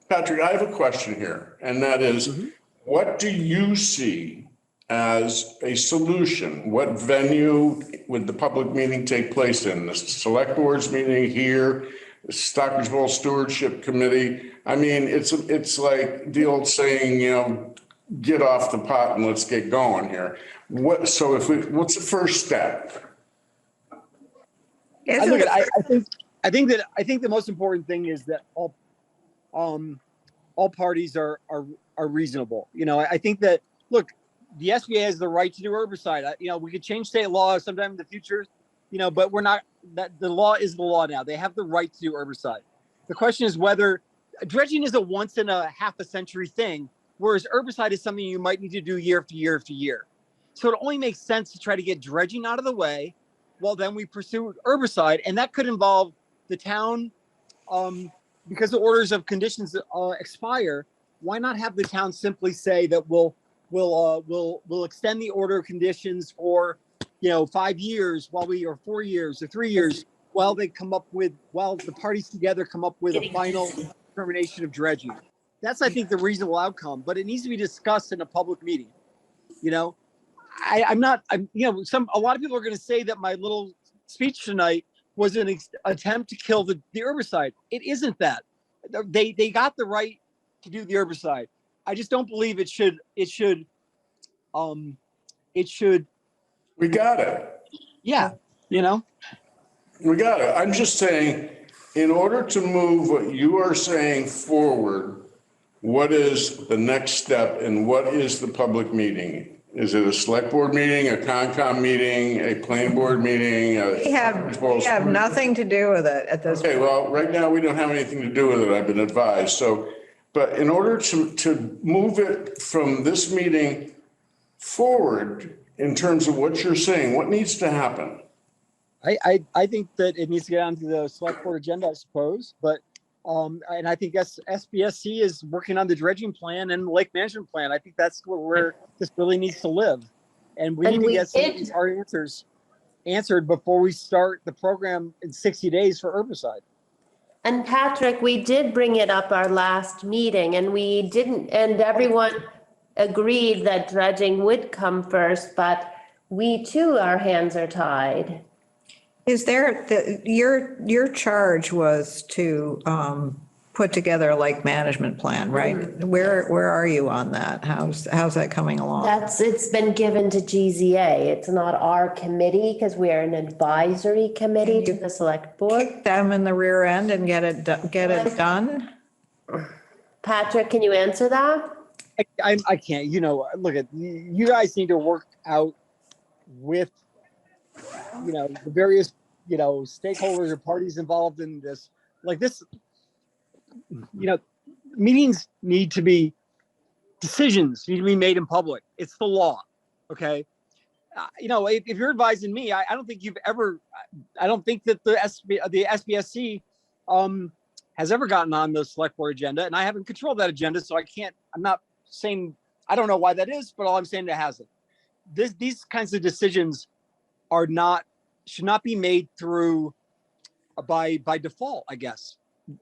Patrick, I have a question here, and that is, what do you see as a solution? What venue would the public meeting take place in? The select board's meeting here, the Stockbridge Bowl Stewardship Committee? I mean, it's like the old saying, you know, get off the pot and let's get going here. What's the first step? I think the most important thing is that all parties are reasonable. You know, I think that, look, the SBA has the right to do herbicide. You know, we could change state law sometime in the future, you know, but we're not, that the law is the law now. They have the right to do herbicide. The question is whether dredging is a once in a half a century thing, whereas herbicide is something you might need to do year after year after year. So it only makes sense to try to get dredging out of the way while then we pursue herbicide. And that could involve the town, because the orders of conditions expire. Why not have the town simply say that we'll extend the order of conditions for, you know, 5 years or 4 years or 3 years while the parties together come up with a final determination of dredging. That's, I think, the reasonable outcome, but it needs to be discussed in a public meeting. You know, a lot of people are going to say that my little speech tonight was an attempt to kill the herbicide. It isn't that. They got the right to do the herbicide. I just don't believe it should. We got it. Yeah, you know. We got it. I'm just saying, in order to move what you are saying forward, what is the next step and what is the public meeting? Is it a select board meeting, a Concom meeting, a planning board meeting? We have nothing to do with it at this point. Okay, well, right now we don't have anything to do with it, I've been advised. So, but in order to move it from this meeting forward in terms of what you're saying, what needs to happen? I think that it needs to get onto the select board agenda, I suppose, but and I think SBSC is working on the dredging plan and the lake management plan. I think that's where this really needs to live. And we need to get some of these hard answers answered before we start the program in 60 days for herbicide. And Patrick, we did bring it up our last meeting and everyone agreed that dredging would come first, but we too, our hands are tied. Is there, your charge was to put together a lake management plan, right? Where are you on that? How's that coming along? It's been given to GZA. It's not our committee because we are an advisory committee to the select board. Kick them in the rear end and get it done? Patrick, can you answer that? I can't, you know, look at, you guys need to work out with, you know, the various, you know, stakeholders or parties involved in this. Like this, you know, decisions need to be made in public. It's the law. Okay. You know, if you're advising me, I don't think that the SBSC has ever gotten on the select board agenda, and I haven't controlled that agenda. So I'm not saying, I don't know why that is, but all I'm saying it hasn't. These kinds of decisions should not be made through by default, I guess.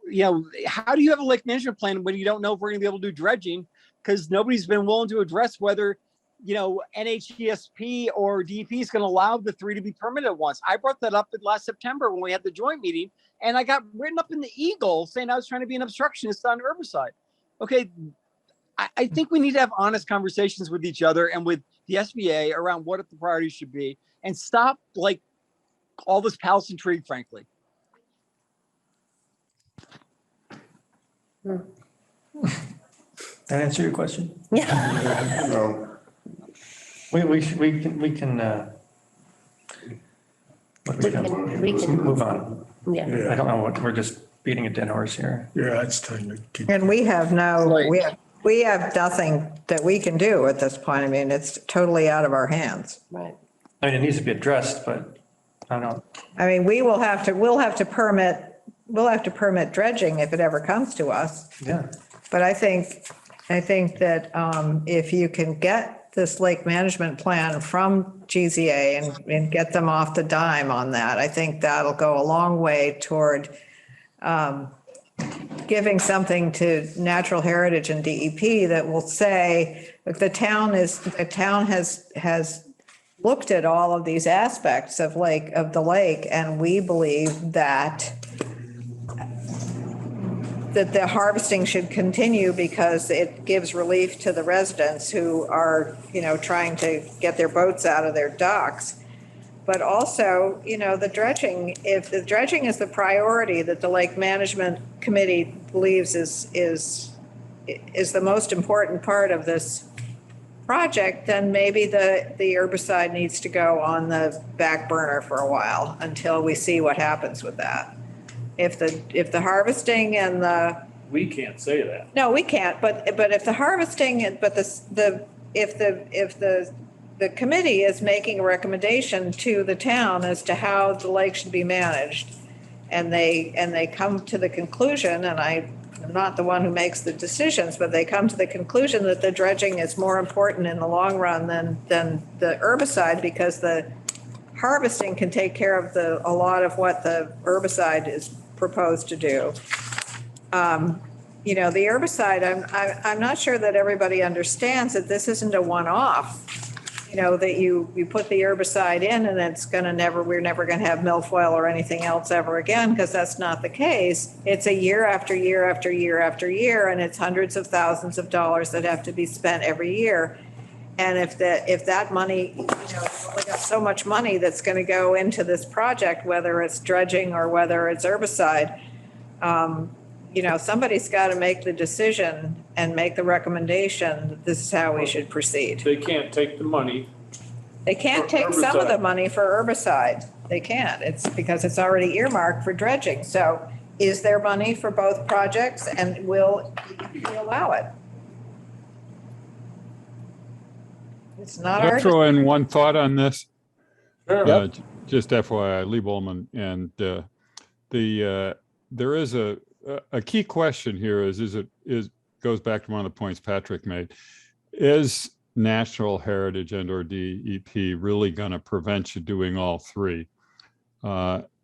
You know, how do you have a lake management plan when you don't know if we're going to be able to do dredging? Because nobody's been willing to address whether, you know, NHESP or DEP is going to allow the 3 to be permitted at once. I brought that up last September when we had the joint meeting, and I got written up in the Eagle saying I was trying to be an obstructionist on herbicide. Okay, I think we need to have honest conversations with each other and with the SBA around what the priorities should be, and stop like all this palace intrigue, frankly. That answer your question? Yeah. No. We can move on. Yeah. I don't know what, we're just beating a dead horse here. Yeah, it's time to keep. And we have we have nothing that we can do at this point. I mean, it's totally out of our hands. Right. I mean, it needs to be addressed, but I don't, I mean, we'll have to permit dredging if it ever comes to us. yeah. But I think that if you can get this lake management plan from GZA and get them off the dime on that, I think that'll go a long way toward giving something to natural heritage and DEP that will say, look, the town has looked at all of these aspects of the lake, and we believe that the harvesting should continue because it gives relief to the residents who are, trying to get their boats out of their docks. But also, the dredging, if the dredging is the priority that the Lake Management Committee believes is the most important part of this project, then maybe the herbicide needs to go on the back burner for a while until we see what happens with that. If the harvesting and We can't say that. no, we can't, but if the harvesting, if the committee is making a recommendation to the town as to how the lake should be managed, and they come to the conclusion, and I'm not the one who makes the decisions, but they come to the conclusion that the dredging is more important in the long run than the herbicide, because the harvesting can take care of a lot of what the herbicide is proposed to do. The herbicide, I'm not sure that everybody understands that this isn't a one-off. That you put the herbicide in and we're never going to have milfoil or anything else ever again, because that's not the case. It's a year after year after year after year, and it's hundreds of thousands of dollars that have to be spent every year. And if that money, we got so much money that's going to go into this project, whether it's dredging or whether it's herbicide, somebody's got to make the decision and make the recommendation that this is how we should proceed. They can't take the money. They can't For take some of the herbicide. money for herbicide. They can't. It's because it's already earmarked for dredging. So is there money for both projects, and will we allow it? It's not Can I our. throw in one thought on this? Sure. Just FYI, Lee Bowman, and there is a key question here goes back to one of the points Patrick made. Is natural heritage and/or DEP really going to prevent you doing all three?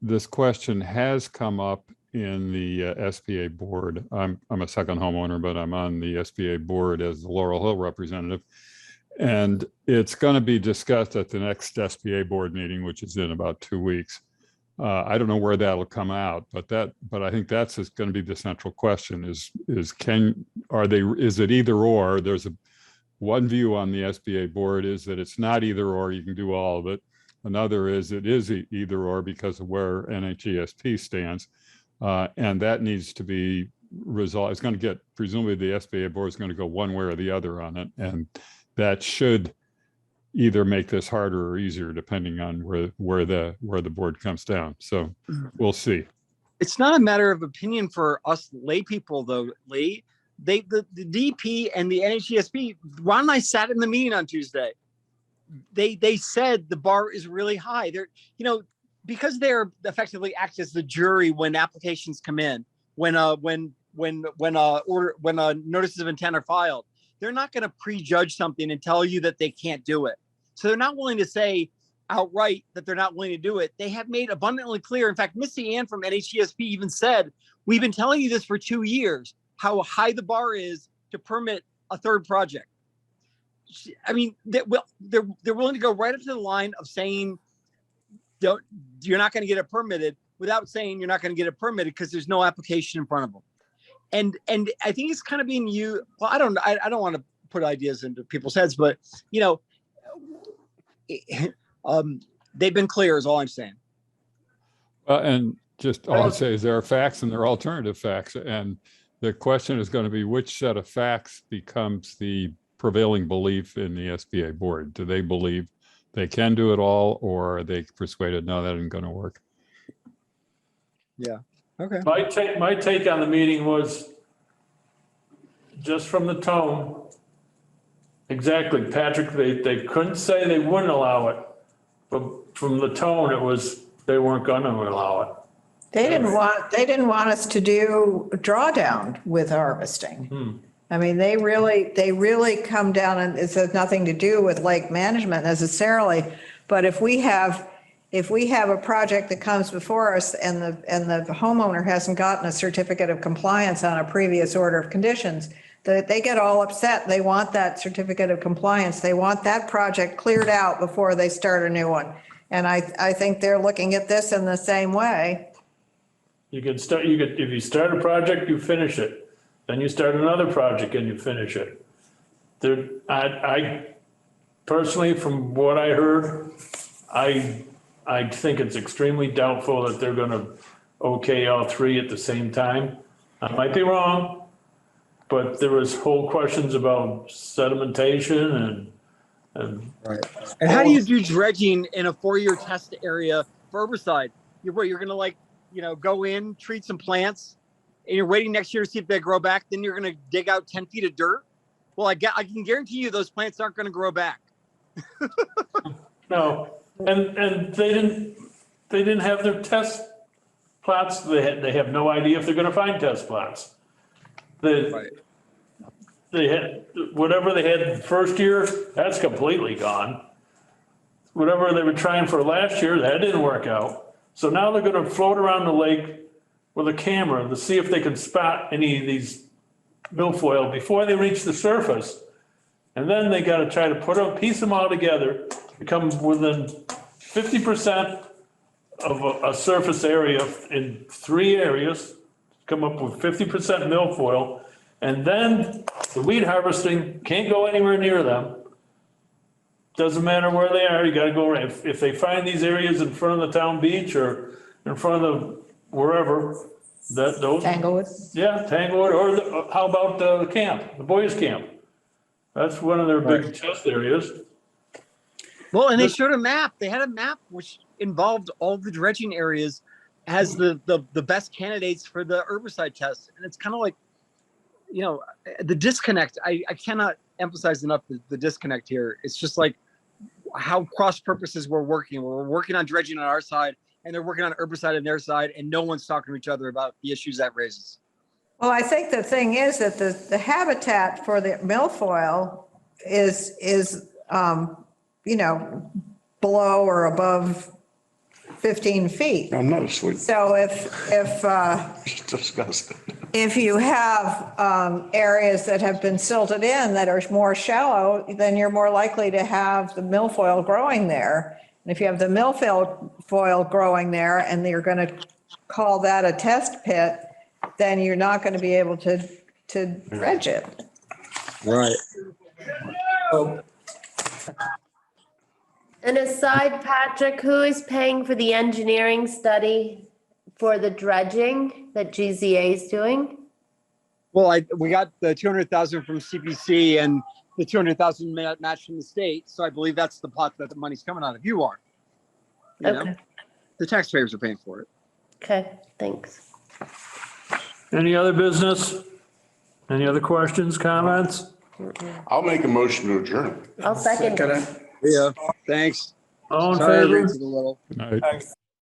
This question has come up in the SBA board. I'm a second homeowner, but I'm on the SBA board as the Laurel Hill representative. And it's going to be discussed at the next SBA board meeting, which is in about 2 weeks. I don't know where that'll come out, but I think that's going to be the central question: is it either or? There's one view on the SBA board is that it's not either or, you can do all of it. Another is it is either or because of where NHESP stands, and that needs to be resolved. It's going to get, presumably the SBA board is going to go one way or the other on it, and that should either make this harder or easier depending on where the board comes down. So we'll see. It's not a matter of opinion for us lay people, though, Lee. The DP and the NHESP, Ron and I sat in the meeting on Tuesday. They said the bar is really high. They're, because they're effectively act as the jury when applications come in, when notices of intent are filed. They're not going to prejudge something and tell you that they can't do it. So they're not willing to say outright that they're not willing to do it. They have made abundantly clear. In fact, Missy Ann from NHESP even said, we've been telling you this for 2 years, how high the bar is to permit a third project. I mean, they're willing to go right up to the line of saying, you're not going to get it permitted, without saying you're not going to get it permitted because there's no application in front of them. And I think it's kind of being used. Well, I don't want to put ideas into people's heads, but they've been clear is all I'm saying. And just all I'd say is there are facts and there are alternative facts. And the question is going to be which set of facts becomes the prevailing belief in the SBA board. Do they believe they can do it all, or are they persuaded, no, that isn't going to work? Yeah. Okay. My take on the meeting was just from the tone, exactly, Patrick, they couldn't say they wouldn't allow it, but from the tone, it was, they weren't gonna allow it. They didn't want us to do drawdown with harvesting. I mean, they really come down, and it has nothing to do with lake management necessarily. But if we have a project that comes before us and the homeowner hasn't gotten a certificate of compliance on a previous order of conditions, they get all upset. They want that certificate of compliance. They want that project cleared out before they start a new one. And I think they're looking at this in the same way. If you start a project, you finish it. Then you start another project and you finish it. I personally, from what I heard, I think it's extremely doubtful that they're gonna okay all three at the same time. I might be wrong, but there was whole questions about sedimentation and. Right. And how do you do dredging in a 4-year test area for herbicide? You're gonna go in, treat some plants, and you're waiting next year to see if they grow back. Then you're going to dig out 10 feet of dirt. Well, I can guarantee you those plants aren't going to grow back. No, and they didn't have their test plots. They have no idea if they're going to find test plots. They had whatever they had the first year, that's completely gone. Whatever they were trying for last year, that didn't work out. So now they're going to float around the lake with a camera to see if they can spot any of these milfoil before they reach the surface. And then they got to try to piece them all together to come within 50% of a surface area in 3 areas, come up with 50% milfoil. And then the weed harvesting can't go anywhere near them. Doesn't matter where they are, you got to go around. If they find these areas in front of the town beach or in front of the wherever, those. Tanglewood? Yeah, Tanglewood, or how about the camp, the boys' camp? That's one of their big test areas. Well, and they showed a map. They had a map which involved all the dredging areas as the best candidates for the herbicide test. And it's kind of like, the disconnect. I cannot emphasize enough the disconnect here. It's just like how cross purposes we're working. We're working on dredging on our side, and they're working on herbicide on their side, and no one's talking to each other about the issues that raises. Well, I think the thing is that the habitat for the milfoil is below or above 15 feet. I'm not asleep. So if It's disgusting. if you have areas that have been silted in that are more shallow, then you're more likely to have the milfoil growing there. And if you have the milfoil growing there and you're going to call that a test pit, then you're not going to be able to dredge it. Right. And aside, Patrick, who is paying for the engineering study for the dredging that GZA is doing? Well, we got the 200,000 from CPC and the 200,000 match from the state. So I believe that's the pot that the money's coming out of. You are. Okay. The taxpayers are paying for it. Okay, thanks. Any other business? Any other questions, comments? I'll make a motion to adjourn. I'll second. Yeah, thanks. All in Sorry, favor? raised it a little. Good night.